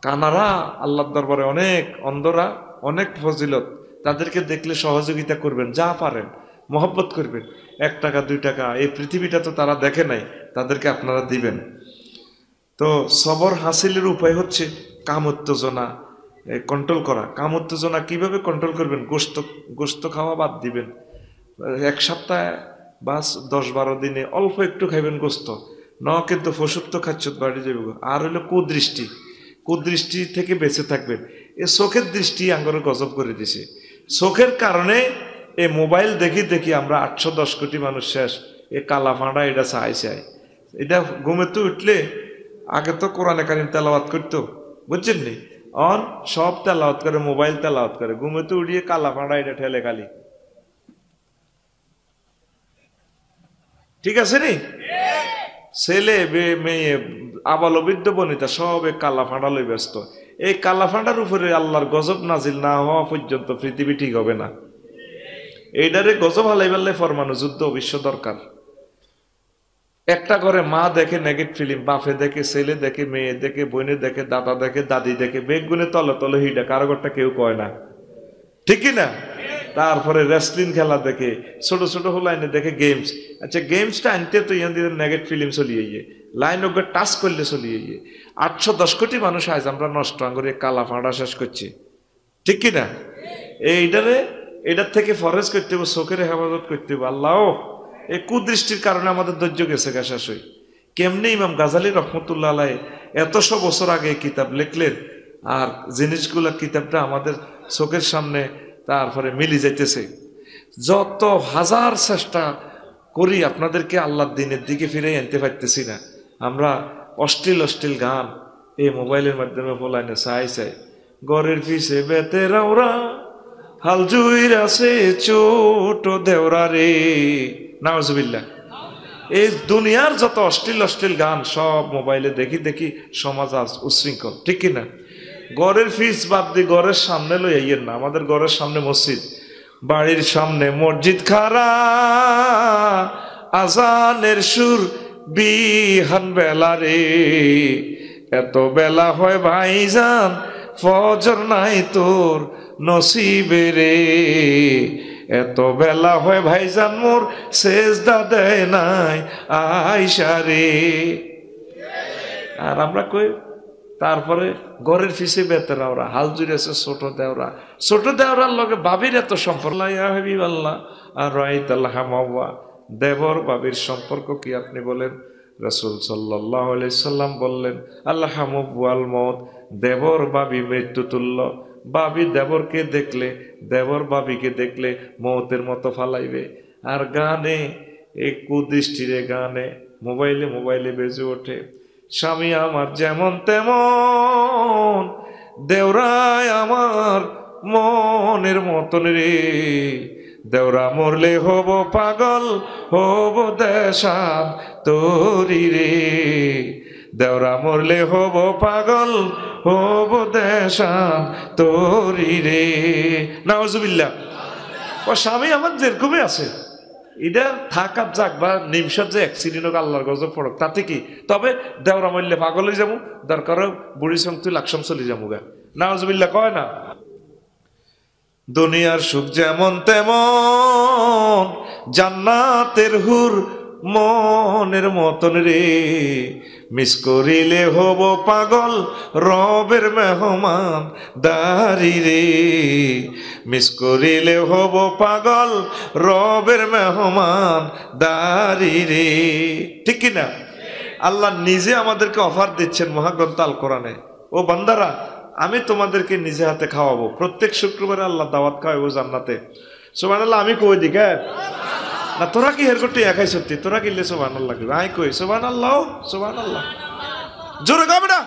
কানারা আল্লাহর দরবারে অনেক, অন্ধরা অনেক ফজিলত, তাদেরকে দেখলে সহযোগিতা করবেন, যা পারেন মহব্বত করবেন, 1 টাকা 2 টাকা, এই পৃথিবীটা তো তারা দেখে নাই, তাদেরকে আপনারা দিবেন। তো সবর হাসিলের উপায় হচ্ছে কাম উত্তেজনা কন্ট্রোল করা। কাম উত্তেজনা কিভাবে কন্ট্রোল করবেন? গোশত খাওয়া বাদ দিবেন, 1 সপ্তাহে বা 10-12 দিনে অল্প একটু খাইবেন গোশত, কিন্তু ফসুর তো খাচ্ছত বাড়ি যাবে। আর হইলো কুদৃষ্টি থেকে বেঁচে থাকবেন। এ চোখের দৃষ্টি আঙ্গরে গজব করে দিছে, চোখের কারণে এই মোবাইল দেখি আমরা 810 কোটি মানুষ শেষ। এ কালা ফাঁড়া এটা চাই এটা ঘুমেতে উঠলে আগে তো কোরআনে কারিম তেলাওয়াত করতো, বুঝছেন নি? অন সব তেলাওয়াত করে, মোবাইল তেলাওয়াত করে, ঘুমেতে উঠিয়ে কালা ফাঁড়া এটা ঠেলে খালি। ঠিক আছে নি? ছেলে মেয়ে আবাল বৃদ্ধ বনিতা সব এই কালা ফাঁড়া লই ব্যস্ত। এই কালা ফাঁড়ার উপরে আল্লাহর গজব নাজিল না হওয়া পর্যন্ত পৃথিবী ঠিক হবে না। এইটারে গজব হালাই পারলে ফরমানো যুদ্ধ অবশ্য দরকার। একটা ঘরে মা দেখে নেগেট ফিল্ম, বাপে দেখে, ছেলে দেখে, মেয়ে দেখে, বোনে দেখে, দাদা দেখে, দাদি দেখে, বেগুনে তলে তলে হিডা, কারো ঘরটা কেউ কয় না, ঠিক না? তারপরে রেসলিং খেলা দেখে, ছোট ছোট লাইনে দেখে গেমস। আচ্ছা গেমসটা আনতে তো ইয়াদের নেগেট ফিল্ম চলিয়ে গিয়ে লাইন ওকে টাচ করলে চলিয়ে গিয়ে 810 কোটি মানুষ আজ আমরা নষ্ট করে কালা ফাঁড়া শেষ করছি, ঠিক কিনা? এটার থেকে ফরেজ করতে হবে, চোখের হেফাজত করতে হবে। আল্লাহ এই কুদৃষ্টির কারণে আমাদের ধৈর্য গেছে শেষ হই। কেমনি ইমাম গাজালি রহমতুল্লাহ আলাই 100 বছর আগে কিতাব লিখলেন, আর জিনিসগুলা কিতাবটা আমাদের চোখের সামনে তারপরে মিলি যাইতেছে। যত হাজার চেষ্টা করি আপনাদেরকে আল্লাহর দিনের দিকে ফিরে আনতে পারতেছি না। আমরা অশ্লীল অশ্লীল গান এই মোবাইলের মাধ্যমে ফলাইনে চাই ঘরের পিছে বেতেরাওরা হাল জুইর আছে ছোট দেওরা রে, নাউজুবিল্লাহ। এই দুনিয়ার যত অশ্লীল অশ্লীল গান সব মোবাইলে দেখি দেখি সমাজ আজ উচ্ছৃঙ্খল, ঠিক কিনা? ঘরের ফিস বাদ দিয়ে ঘরের সামনে লই আইয়েন না। আমাদের ঘরের সামনে মসজিদ, বাড়ির সামনে মসজিদ খারা, আজানের সুর বিহান বেলা রে, এত বেলা হয় ভাইজান ফজর নাই তোর নসিবে রে, এত বেলা হয় ভাইজান মোর সেজদা দেয় নাই আয়সা রে। আর আমরা কই তারপরে ঘরের ফিসে বেতেরা ওরা হাল জুড়েছে ছোট দেওরা, ছোট দেওরার লগে বাবির এত সম্পর্ক। আল্লাহ আর রাইতাল্লাহ মাওয়া, দেবর বাবির সম্পর্ক কি আপনি বলেন? রাসূল সাল্লাল্লাহু আলাইহি সাল্লাম বললেন আল্লাহ মুওয়াল মউত, দেবর বাবি মৃত্যু তুল্য। বাবি দেবরকে দেখলে, দেবর বাবিকে দেখলে মৌতের মতো ফালাইবে। আর গানে এই কুদৃষ্টিরে গানে মোবাইলে মোবাইলে বেজে ওঠে, স্বামী আমার যেমন তেমন, দেওরায় আমার মনের মতন রে, দেওরা মরলে হব পাগল হব দেশান তোরি রে, দেওরা মরলে হব পাগল হব দেশান তোরি রে, নাউজুবিল্লাহ। ও স্বামী আমার যেরকমই আছে, এটা থাকার যাক বা নিমিষত যে অ্যাক্সিডেন্ট হোক, আল্লাহর গজব পড়ক, তাতে কি? তবে দেওরা মরলে পাগল হয়ে যাবো, দরকার বুড়ি সঙ্গ তুই লাকসাম চলে যাবো গা, নাউজুবিল্লাহ কয় না? দুনিয়ার সুখ যেমন তেমন, জান্নাতের হুর মনের মতন রে, মিস করিলে হব পাগল রবের মেহমান দারি রে, মিস করিলে হব পাগল রবের মেহমান দারি রে, ঠিক কিনা? আল্লাহ নিজে আমাদেরকে অফার দিচ্ছেন মহাগ্রন্থ আল কোরআনে, ও বান্দারা আমি তোমাদেরকে নিজে হাতে খাওয়াবো। প্রত্যেক শুক্রবারে আল্লাহ দাওয়াত খাওয়াবো জান্নাতে। সুবহানাল্লাহ আমি কই দিক না, তোরা কি হের করতে একাই সত্যি, তোরা কিনলে সুবহানাল্লাহ আই কই সুবহানাল্লাহ, সুবহানাল্লাহ জোরে গাবে না।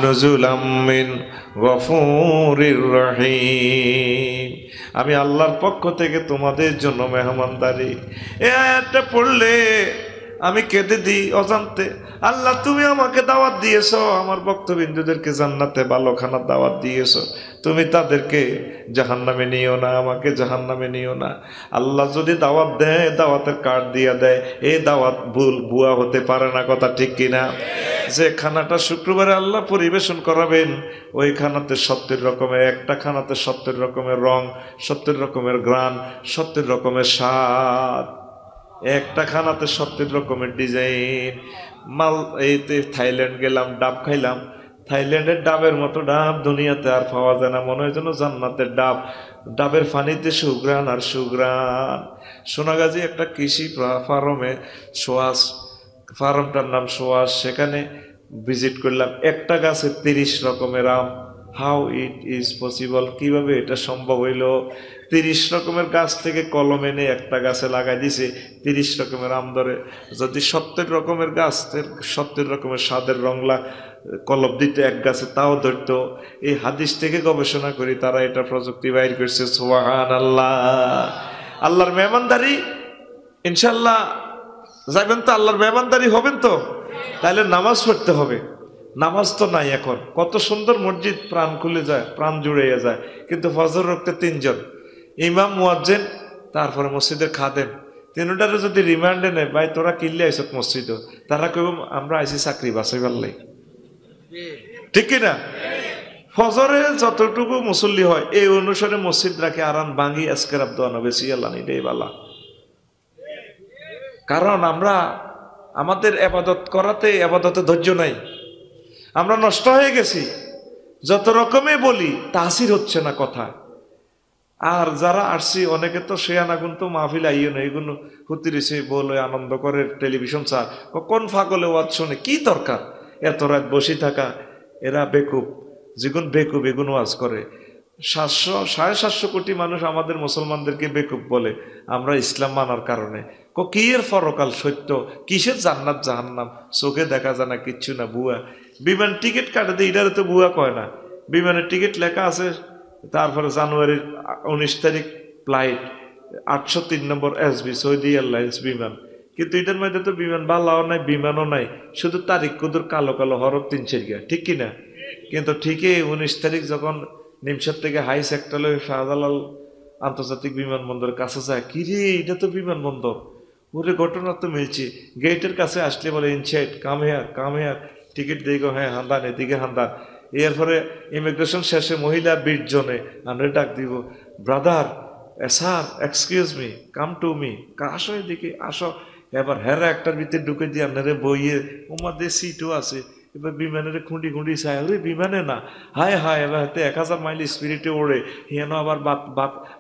নুজুলাম মিন গফুরির রহিম, আমি আল্লাহর পক্ষ থেকে তোমাদের জন্য মেহমানদারি। এই আয়াতটা পড়লে আমি কেঁদে দিই অজান্তে। আল্লাহ তুমি আমাকে দাওয়াত দিয়েছো, আমার ভক্তবিন্দুদেরকে জান্নাতে ভালো খানার দাওয়াত দিয়েছো, তুমি তাদেরকে জাহান্নামে নিও না, আমাকে জাহান্নামে নিও না। আল্লাহ যদি দাওয়াত দেয়, দাওয়াতের কার্ড দিয়ে দেয়, এই দাওয়াত ভুল ভুয়া হতে পারে না, কথা ঠিক কিনা? যে খানাটা শুক্রবারে আল্লাহ পরিবেশন করাবেন, ওই খানাতে 70 রকমের, একটা খানাতে 70 রকমের রং, 70 রকমের গ্রান, 70 রকমের স্বাদ, একটা খানাতে 70 রকমের ডিজাইন মাল। এইতে থাইল্যান্ড গেলাম, ডাব খাইলাম, থাইল্যান্ডের ডাবের মতো ডাব দুনিয়াতে আর পাওয়া যায় না, মনে হয় যেন জান্নাতের ডাব। ডাবের পানিতে সুগ্রান আর সুগ্রান। সোনাগাজী একটা কৃষি ফার্মে, সোয়াস ফার্মটার নাম সোয়াস, সেখানে ভিজিট করলাম। একটা গাছে 30 রকমের আম। হাউ ইট ইজ পসিবল, কিভাবে এটা সম্ভব হইল? 30 রকমের গাছ থেকে কলম এনে একটা গাছে লাগাই দিছে, 30 রকমের আম ধরে। যদি 70 রকমের গাছ 70 রকমের স্বাদের রংলা কলম দিতে এক গাছে, তাও ধরতো। এই হাদিস থেকে গবেষণা করি তারা এটা প্রযুক্তি বাইর করছে। সুবহানাল্লাহ। আল্লাহর মেহমানদারি ইনশাল্লাহ যাবেন তো, আল্লাহর মেহমানদারি হবেন তো, তাহলে নামাজ পড়তে হবে। নামাজ তো নাই এখন। কত সুন্দর মসজিদ, প্রাণ খুলে যায়, প্রাণ জুড়ে যায়, কিন্তু ফজর রক্তে 3 জন, ইমাম, মুয়াজ্জিন, তারপরে মসজিদের খাদেম। তিনটারে যদি রিমান্ডে নেয়, ভাই তোরা কিনলে আইস মসজিদ, তারা কেউ আমরা আইসি চাকরি বাঁচাই পারলে, ঠিক কিনা? ফজরে যতটুকু মুসল্লি হয় এই অনুসারে মসজিদ রাখে, আরাম ভাঙি আজকের আব্দান বেশি আল্লাহ নিটাই বালা। কারণ আমরা আমাদের আবাদত করাতে, আবাদতে ধৈর্য নাই, আমরা নষ্ট হয়ে গেছি। যত রকমে বলি তাসির হচ্ছে না কথা। আর যারা আসছি অনেকে তো শেয়ানা কিন্তু মাহফিল আইও না, এগুলো হুতিরিছে বলে আনন্দ করে টেলিভিশন চার, কোন ফাগলে ওয়াজ শুনে কি দরকার এত রাত বসে থাকা। এরা বেকুব, যেগুন বেকুব এগুন ওয়াজ করে। 700-750 কোটি মানুষ আমাদের মুসলমানদেরকে বেকুব বলে, আমরা ইসলাম মানার কারণে। কি এর ফরকাল সত্য, কিসের জান্নাত জাহান্নাম চোখে দেখা যায় না, কিচ্ছু না, বুয়া। বিমান টিকিট কাটাতে এটারে তো বুয়া কয় না, বিমানের টিকিট লেখা আছে, তারপরে জানুয়ারির 19 তারিখ ফ্লাইট, 803 নম্বর SB সৌদি এয়ারলাইন্স বিমান। কিন্তু এটার মধ্যে তো বিমান বালাও নাই, বিমানও নাই, শুধু তারিখ কুদুর কালো কালো হরফ 3 গিয়া, ঠিক কিনা? কিন্তু ঠিকই 19 তারিখ যখন নিমসার থেকে হাই সেক্টরে শাহজালাল আন্তর্জাতিক বিমানবন্দরের কাছে যায়, কি রে এটা তো বিমানবন্দর, ওরে ঘটনা তো মিলছে। গেটের কাছে আসলে বলে ইনসাইড, কাম হেয়ার, টিকিট দিগো, হ্যাঁ হান্দান, এদিকে হান্দান। এরপরে ইমিগ্রেশন শেষে মহিলা 20 জনে আমরা ডাক দিব, brother, sir, excuse me, come to me, আসো এদিকে আসো। এবার হেরা একটার ভিতরে ঢুকে দিয়ে আপনারে বইয়ে, ওমাদের সিটও আছে। এবার বিমানের খুঁড়ি চায়, ওরে বিমানে না, হায় হায়, এবার হাতে 1000 মাইল স্পিরিটে ওড়ে, হেন আবার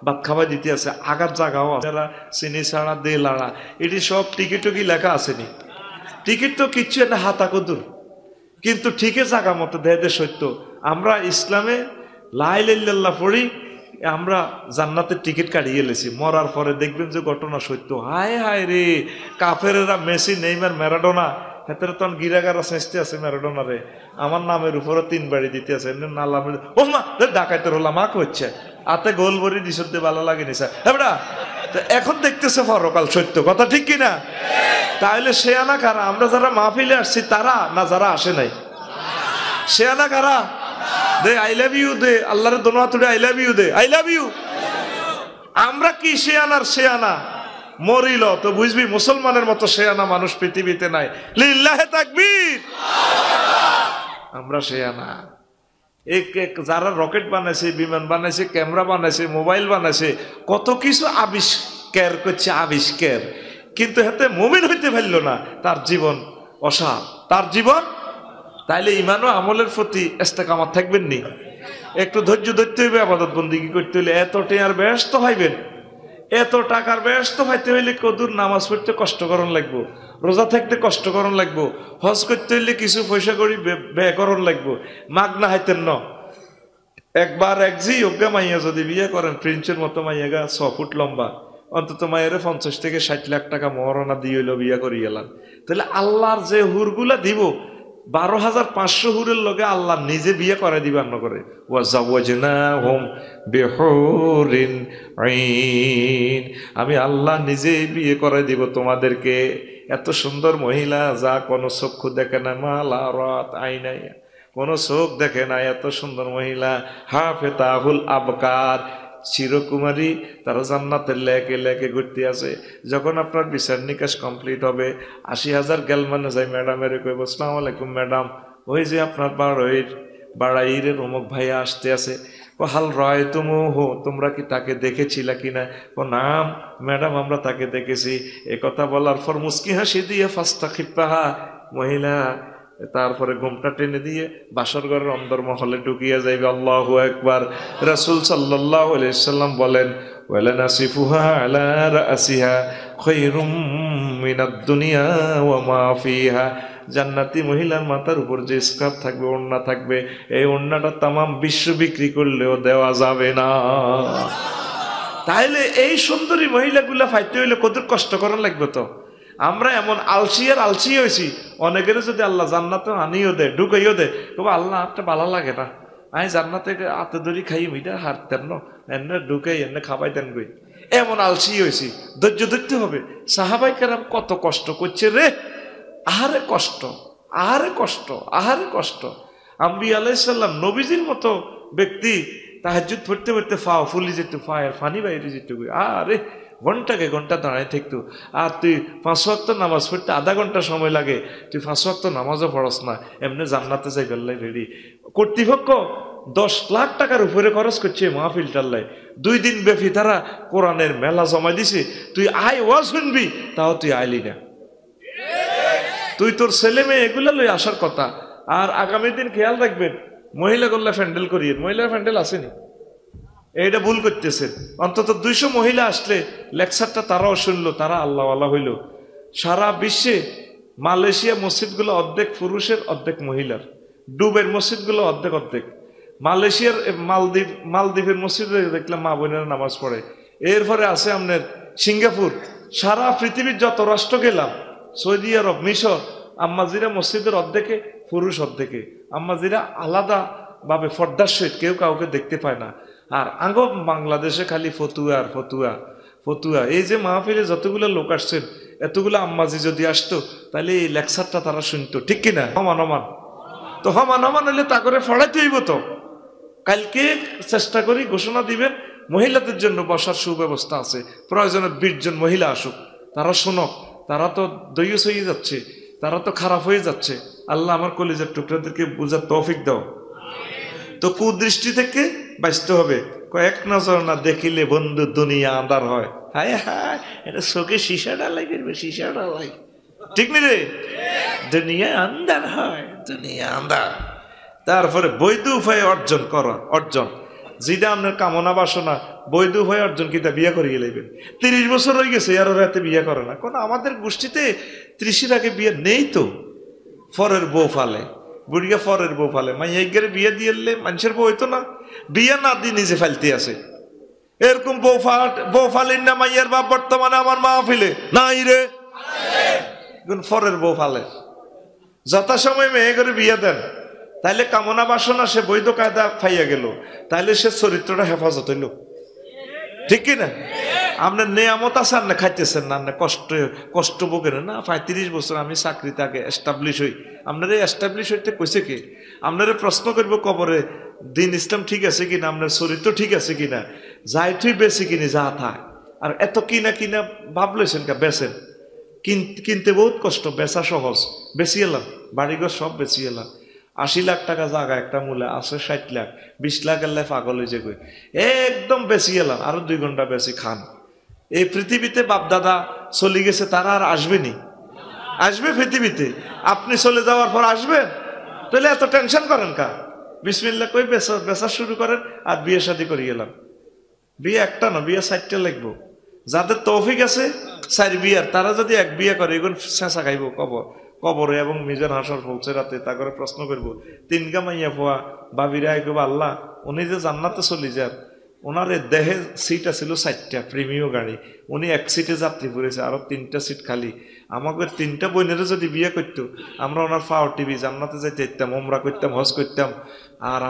ভাত খাওয়া দিতে আছে, আগার জায়গাও যারা চিনি ছাড়া দে লাড়া, এটি সব টিকিটও কি লেখা আসেনি? টিকিট তো কিচ্ছু একটা হাতা কদুর, কিন্তু ঠিকই জায়গা মতো দেয় সত্য। আমরা ইসলামে লা ইলাহা ইল্লাল্লাহ পড়ি, আমরা জান্নাতের টিকিট কাটিয়ে এলেছি। মরার পরে দেখবেন যে ঘটনা সত্য। হায় হায় রে, কাফেরেরা মেসি, নেইমার, ম্যারাডোনা, হেতের তখন গিরাগারা চেষ্টা আছে ম্যারাডোনারে, আমার নামের উপরে 3 বাড়ি দিতে আছে, নালামের ও মা ডাকাইতে হলাম মা করছে, আতে গোল ভরি দিশতে ভালো লাগেনি স্যার, হ্যাঁ। এখন দেখতেছে ফরকাল সত্য কথা, ঠিক কিনা? তাহলে শেয়ানা কারা? আমরা যারা মাহফিলে আসছি তারা, না যারা আসে নাই? শেয়ানা কারা? দে আই লাভ ইউ, দে আল্লাহর দোয়া তুলে আই লাভ ইউ, দে আই লাভ ইউ। আমরা কি শেয়ানার শেয়ানা? মরিল তো বুঝবি মুসলমানের মতো শেয়ানা মানুষ পৃথিবীতে নাই। লিল্লাহে তাকবীর। আমরা শেয়ানা। যারা রকেট বানাইছে, বিমান বানাইছে, ক্যামেরা বানাইছে, মোবাইল বানাইছে, কত কিছু আবিষ্কার করছে, আবিষ্কার, কিন্তু হাতে মুমিন হইতে পারল না, তার জীবন অসার, তার জীবন। তাইলে ইমান ও আমলের প্রতি ইস্তেকামত থাকবেন নি? একটু ধৈর্য ধরতে হইবে, ইবাদত বন্দেগী করতে হইলে এত টাকার ব্যস্ত হইবেন, এত টাকার ব্যস্ত হইতে হইলে কদুর নামাজ পড়তে কষ্ট করণ লাগবো, রোজা থাকতে কষ্ট করণ লাগবো, হজ করতে হইলে কিছু পয়সা করি ব্যয় করণ লাগবো। মাগনা হাইতেন ন একবার একজি অজ্ঞা মাইয়া যদি বিয়ে করেন, প্রিন্সের মতো মাইয়া গা 6 ফুট লম্বা, অন্তত মায়ের 50 থেকে 60 লাখ টাকা মহারণা দিয়ে হইলো বিয়ে করি গেলাম। তাহলে আল্লাহর যে হুরগুলা দিব, 12,500 হুরের লগে আল্লাহ নিজে বিয়ে করে দিবার ন করে। আমি আল্লাহ নিজে বিয়ে করে দিব তোমাদেরকে। এত সুন্দর মহিলা, যা কোনো চক্ষু দেখে না, মালা রাত আইনাই, কোনো চোখ দেখে না, এত সুন্দর মহিলা। হাফেতাহুল আবকার, চিরকুমারী, তারা জান্নাতের লেকে লেকে ঘুরতে আছে। যখন আপনার বিচার নিকাশ কমপ্লিট হবে, 80,000 গেলমানে যাই ম্যাডামের কইব, আসসালামু আলাইকুম ম্যাডাম, ওই যে আপনার বাড়াইয়ের অমুক ভাইয়া আসতে আছে, ও হাল রয় তুমু হো, তোমরা কি তাকে দেখেছিলা কিনা? ও নাম ম্যাডাম, আমরা তাকে দেখেছি। এ কথা বলার পর মুস্কি হাসি দিয়ে ফাস্তা খিপ্পাহা মহিলা তারপরে ঘুমটা টেনে দিয়ে বাসর ঘরের অন্দরমহলে ঢুকিয়ে যাইবে। আল্লাহু আকবার। রাসূল সাল্লাল্লাহু আলাইহি সাল্লাম বলেন, ওয়ালা নাসিফুহা আলা রাসিহা খায়রুম মিনাদ দুনিয়া ওয়া মা ফিহা। জান্নাতি মহিলার মাথার উপর যে স্কার্ফ থাকবে, ওড়না থাকবে, এই ওড়নাটা তামাম বিশ্ব বিক্রি করলেও দেওয়া যাবে না। তাইলে এই সুন্দরী মহিলাগুলা পাইতে হইলে কত কষ্ট করার লাগবে তো। আমরা এমন আলসি আর আলসি হয়েছি, অনেকের যদি আল্লাহ জান্নাতে আনিও দে ঢুকাইও দে, তবে আল্লাহ হাতটা ভালো লাগে না, আমি জান্নাতে হাতে ধরি খাই মিটা হারতেন না, এনে ঢুকাই এনে খাবাই দেন গই, এমন আলসি হয়েছি। ধৈর্য ধরতে হবে। সাহাবাই কেরাম কত কষ্ট করছে রে, আহারে কষ্ট, আহারে কষ্ট, আহারে কষ্ট। আম্বিয়া আলাইহিস সালাম নবীজির মতো ব্যক্তি তাহাজ্জুদ পড়তে পড়তে ফাও ফুলি যেত, ফায়ের ফানি বাইরে যেত, আরে ঘন্টাকে ঘন্টা দাঁড়ায় থাকতো। আর তুই 5 ওয়াক্ত নামাজ পড়তে আধা ঘন্টা সময় লাগে, তুই 5 ওয়াক্ত নামাজও পড়স না, এমনি জান্নাতে যাই বেল্লাই রেডি। কর্তৃপক্ষ 10 লাখ টাকার উপরে খরচ করছে মাহফিলটাল্লাই, 2 দিন ব্যাপী তারা কোরআনের মেলা জমা দিছে, তুই আয় ওয়াজ শুনবি, তাও তুই আইলি না। তুই তোর ছেলে মেয়ে এগুলা লই আসার কথা। আর আগামী দিন খেয়াল রাখবেন, মহিলা গল্লা ফ্যান্ডেল করিয়ে, মহিলার ফ্যান্ডেল আসেনি, এইটা ভুল করতেছেন। অন্তত 200 মহিলা আসলে লেকচারটা তারাও শুনলো, তারা আল্লাহওয়ালা হইল। সারা বিশ্বে মালয়েশিয়া মসজিদগুলো অর্ধেক পুরুষের অর্ধেক মহিলার, ডুবের মসজিদগুলো অর্ধেক অর্ধেক। মালয়েশিয়ার মালদ্বীপের মসজিদে দেখলাম মা বোনেরা নামাজ পড়ে। এরপরে আছে আপনার সিঙ্গাপুর। সারা পৃথিবীর যত রাষ্ট্র গেলাম, সৌদি আরব, মিশর, আম্মাজিরা মসজিদের অর্ধেকে পুরুষ অর্ধেকে, আম্মাজিরা আলাদা ভাবে ফর্দার সহিত কেউ কাউকে দেখতে পায় না। আর আঙ্গ বাংলাদেশে খালি ফতুয়া আর ফতুয়া, ফতুয়া। এই যে মাহফিলে যতগুলো লোক আসছেন, এতগুলো আম্মাজি যদি আসতো, তাহলে এই লেকচারটা তারা শুনতো, ঠিক কিনা? হমান হমান তো, হমান হমান হলে তা করে ফড়াইতে হইব তো। কালকে চেষ্টা করি ঘোষণা দিবেন, মহিলাদের জন্য বসার সুব্যবস্থা আছে, প্রয়োজনে 20 জন মহিলা আসুক, তারা শোনক। তারা তো দইয়স হয়ে যাচ্ছে, তারা তো খারাপ হয়ে যাচ্ছে। আল্লাহ আমার কলিজার টুকরাদেরকে বুঝার তৌফিক দাও। তো কুদৃষ্টি থেকে বাঁচতে হবে। কয়েক নজর না দেখিলে বন্ধু দুনিয়া আন্ধার হয়। হায় হায়, এটা চোখে শিশা ডালাই করবে, শিশা ডালাই, ঠিক নি রে? দুনিয়া আন্ধার হয়, দুনিয়া আন্ধার। তারপরে বৈধ উপায়ে অর্জন করা, অর্জন যেটা আপনার কামনা বাসনা, বৈধ উপায়ে অর্জন কিতা বিয়ে করিয়ে লাইবেন। 30 বছর হয়ে গেছে আর রাতে বিয়ে করে না, কারণ আমাদের গোষ্ঠীতে 30-এর আগে বিয়ে নেই তো। ফরের বউ ফালে, বুড়িয়া ফরের বউ ফালে, মাইয়াইগের বিয়ে দিয়ে মানুষের বউ হইতো না, বিয়ে না দিয়ে নিজে ফালতে আছে। এরকম বউ ফালেন না মাইয়ার বাপ বর্তমানে আমার মা ফেলে নাই রে, ফরের বউ ফালে। যথাসময় মেয়ে করে বিয়ে দেন, তাইলে কামনা বাসনা সে বৈধ কায়দা পাইয়া গেল, তাইলে সে চরিত্রটা হেফাজত হইল, ঠিক কিনা? আপনার নেয়ামত আছে, আর না খাইতেছেন না, কষ্ট বোকেন না। 35 বছর আমি চাকরিতে আগে এস্টাবলিশ হই, আপনারা এস্টাবলিশ হইতে কইছে কি? আপনারা প্রশ্ন করবো কবরে, দিন ইসলাম ঠিক আছে কিনা, আপনার চরিত্র ঠিক আছে কিনা, যাই তুই বেশি কিনি যা থাক। আর এত কিনা কিনা ভাবলেছেন কা, বেচেন, কিনতে বহুত কষ্ট, বেচা সহজ। বেশি এলাম, বাড়িঘর সব বেশি এলাম। 80 লাখ টাকা জায়গা একটা মূল্য আছে, 60 লাখ, 20 লাখ এলে পাগল হয়ে যাবে, একদম বেশি এলাম। আরো 2 ঘন্টা বেশি খান। এই পৃথিবীতে বাপদাদা চলে গেছে, তারা আর আসবেনি? আসবে পৃথিবীতে? আপনি চলে যাওয়ার পর আসবেন? তাহলে এত টেনশন করেন কা? বিসমিল্লাহ কই বেচা শুরু করেন, আর বিয়ে শাদী করে গেলাম। বিয়ে একটা না, বিয়ে 4টা লাগবো। যাদের তৌফিক আছে 4 বিয়ার, তারা যদি 1 বিয়ে করে, এগুলো চেঁচা খাইব কবরে এবং মিজান হাসর পৌঁছে রাতে। তা করে প্রশ্ন করবো, 3 গা মাইয়া পোয়া বাবিরা কব, আল্লাহ উনি যে জান্নাতে চলে যান, ওনার দেহে সিট আছিল 4টা প্রিমিয় গাড়ি, উনি 1 সিটে যাত্রী পড়েছে, আরো 3টা সিট খালি। আমাদের 3টা বোনেরা যদি বিয়ে করতো, আমরা ওনার ফাও টিভি জান্নাতে যাইতে ইতাম, ওমরা করতাম, হজ করতাম। আর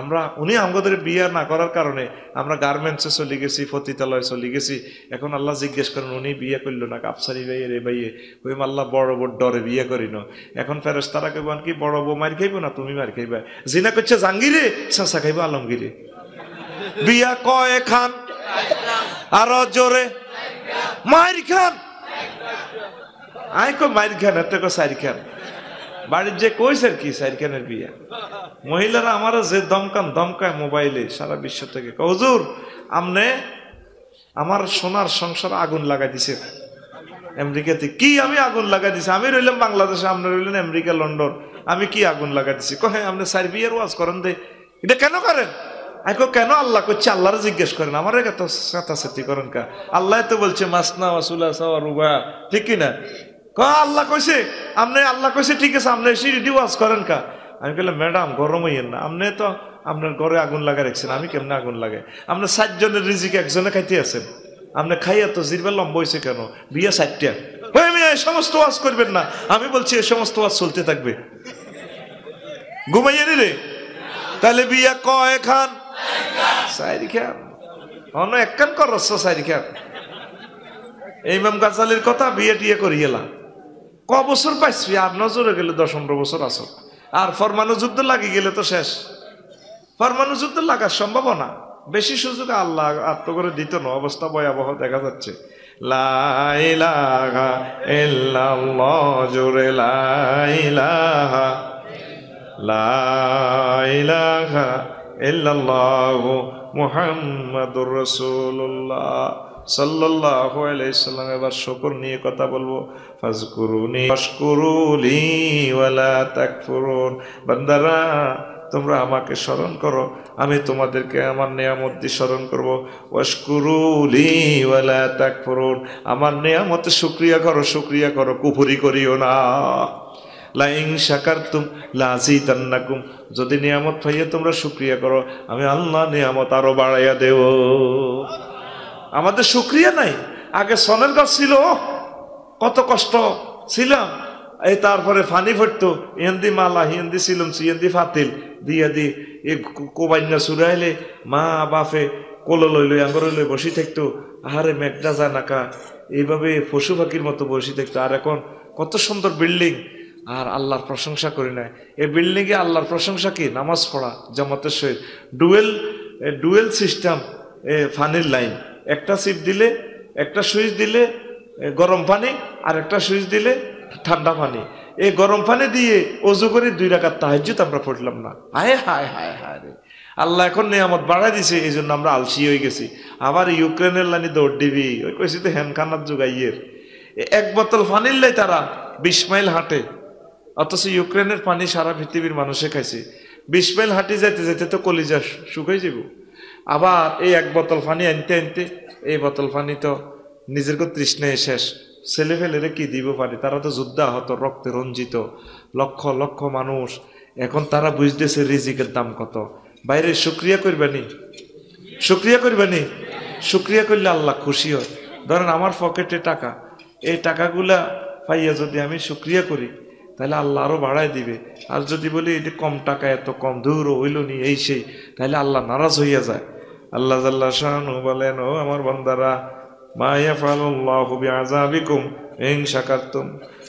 উনি আমাদের বিয়ে না করার কারণে আমরা গার্মেন্টসে চলে গেছি, পতিতালয়ে চলে গেছি। এখন আল্লাহ জিজ্ঞেস করেন, উনি বিয়ে করলো না, কাপসারি ভাইয়ে রে ভাইয়ে, ওই আল্লাহ বড় বড় ডরে বিয়ে করিনো। এখন ফেরেশতারা কেবল কি, বড় বউ মার খাইবো না তুমি মার খাইবা? জিনা করছে জাঙ্গিরে, চেঁচা খাইবো আলমগিরে। বিয়া কয় খান, আরো জোরে মার খান। আই কো মার খান, এত কো 4 খান। বাড়ির যে কইছে কি 4 খানের বিয়া। মহিলারা আমারও যে দমকায় মোবাইলে সারা বিশ্ব থেকে, হুজুর আমনে আমার সোনার সংসার আগুন লাগাই দিছে আমেরিকাতে। কি আমি আগুন লাগাই দিছি? আমি রইলাম বাংলাদেশে, আপনি রইলেন আমেরিকা, লন্ডন, আমি কি আগুন লাগাই দিছি? কহে আপনি 4 বিয়ের ওয়াজ করেন দে, এটা কেন করেন? আইকো কেন? আল্লাহ করছে, আল্লাহরে জিজ্ঞেস করেন, আমার এত সাতাসাতি করেন কা? আল্লাহ তো বলছে মাসনা ওয়াসুলা সাওয়া রুবা, ঠিক কিনা? আল্লাহ কইছে, আপনি আল্লাহ কইছে ঠিক আছে, আপনি এসে রেডি ওয়াজ করেন কা? আমি বললাম, ম্যাডাম গরম হইয়েন না, আপনি তো আপনার ঘরে আগুন লাগা রাখছেন, আমি কেমনে আগুন লাগাই? আপনার 7 জনের রিজিক একজনে খাইতে আছেন, আপনি খাইয়া তো জিরবা লম্বা হয়েছে কেন? বিয়া 60টা। ওই মিয়া এই সমস্ত ওয়াজ করবেন না। আমি বলছি এই সমস্ত ওয়াজ চলতে থাকবে। ঘুমাইয়া রে, তাহলে বিয়া কয় খান? 4 খান। অন্য এক কান করছ 4 খান। ইমাম গাজ্জালির কথা, বিয়ে টিয়ে করি গেলাম। ক বছর পাইছি? আর নজরে গেলে 10-15 বছর আছো। আর পরমাণু যুদ্ধ লাগি গেলে তো শেষ। পরমাণু যুদ্ধ লাগার সম্ভাবনা বেশি, সুযোগ আল্লাহ আত্ম করে দিত না। অবস্থা ভয়াবহ দেখা যাচ্ছে। লা ইলাহা ইল্লাল্লাহ, জোরে লা ইলাহা, লা ইলাহা ইল্লাল্লাহু মুহাম্মাদুর রাসূলুল্লাহ সাল্লাল্লাহু আলাইহি সাল্লাম। এবার শুকর নিয়ে কথা বলবো। ফাজকুরুনি ওয়াশকুরুলি ওয়ালা তাকফুরুন। বান্দারা, তোমরা আমাকে স্মরণ করো, আমি তোমাদেরকে আমার নিয়ামত দিয়ে স্মরণ করবো। ওয়াশকুরুলি ওয়ালা তাকফুরুন, আমার নিয়ামতে শুকরিয়া করো, শুকরিয়া করো, কুফরি করিও না। লাইন শাকারতুম লাযিদান্নাকুম, যদি নিয়ামত পাইয়া তোমরা শুকরিয়া করো, আমি আল্লাহ নিয়ামত আরো বাড়াইয়া দেব। আমাদের শুকরিয়া নাই। আগে সনের গাছ ছিল, কত কষ্ট ছিলাম। এই তারপরে ফানি ফটতো, ইন্দি মালা, হিন্দি ছিলাম, ইন্দি ফাতিল দিয়া দি এই কোবাইনা চুরাইলে মা বাপে কোলো লই লই আঙ্গর লই বসি থাকতো। আহারে মেঘটা যায় নাকা, এইভাবে পশু পাখির মতো বসে থাকতো। আর এখন কত সুন্দর বিল্ডিং, আর আল্লাহর প্রশংসা করি না। এই বিল্ডিংয়ে আল্লাহর প্রশংসা কি? নামাজ পড়া জামাতের সহিত। ডুয়েল সিস্টেম ফানির লাইন, একটা সিপ দিলে, একটা সুইচ দিলে গরম পানি, আর একটা সুইচ দিলে ঠান্ডা পানি। এই গরম পানি দিয়ে অজু করে 2 রাকাত তাহাজ্জুদ আমরা পড়লাম না। হায় হায় হায় হায় রে, আল্লাহ এখন নিয়ামত বাড়াই দিছে, এই জন্য আমরা আলসি হয়ে গেছি। আবার ইউক্রেনের লাইনে দৌড় দিবি, ওই কইছি তো হ্যানখানার যুগাইয়ের। 1 বোতল পানির লাই তারা 20 মাইল হাঁটে, অথচ ইউক্রেনের পানি সারা পৃথিবীর মানুষে খাইছে। 20 মাইল হাঁটি যাইতে যাইতে তো কলিজা শুকাই যাব। আবার এই 1 বোতল পানি আনতে আনতে, এই বোতল পানি তো নিজের তৃষ্ণায় শেষ। ছেলে ফেলেরে কি দিব পানি? তারা তো যুদ্ধাহত, রক্তে রঞ্জিত, লক্ষ লক্ষ মানুষ। এখন তারা বুঝতেছে রিজিকের দাম কত। বাইরে শুক্রিয়া করবানি, শুক্রিয়া করবানি। শুক্রিয়া করলে আল্লাহ খুশি হয়। ধরেন আমার পকেটে টাকা, এই টাকাগুলা পাইয়া যদি আমি শুক্রিয়া করি, তাহলে আল্লাহ আরো বাড়ায় দিবে। আর যদি বলি এটা কম টাকা, এত কম, দূর হইল নি, এই সেই, তাহলে আল্লাহ নারাজ হইয়া যায়। আল্লাহ জাল্লা শানু বলেন, ও আমার বান্দারা, মা ইয়াফআলুল্লাহু বিআযাবিকুম ইন শাকারতুম,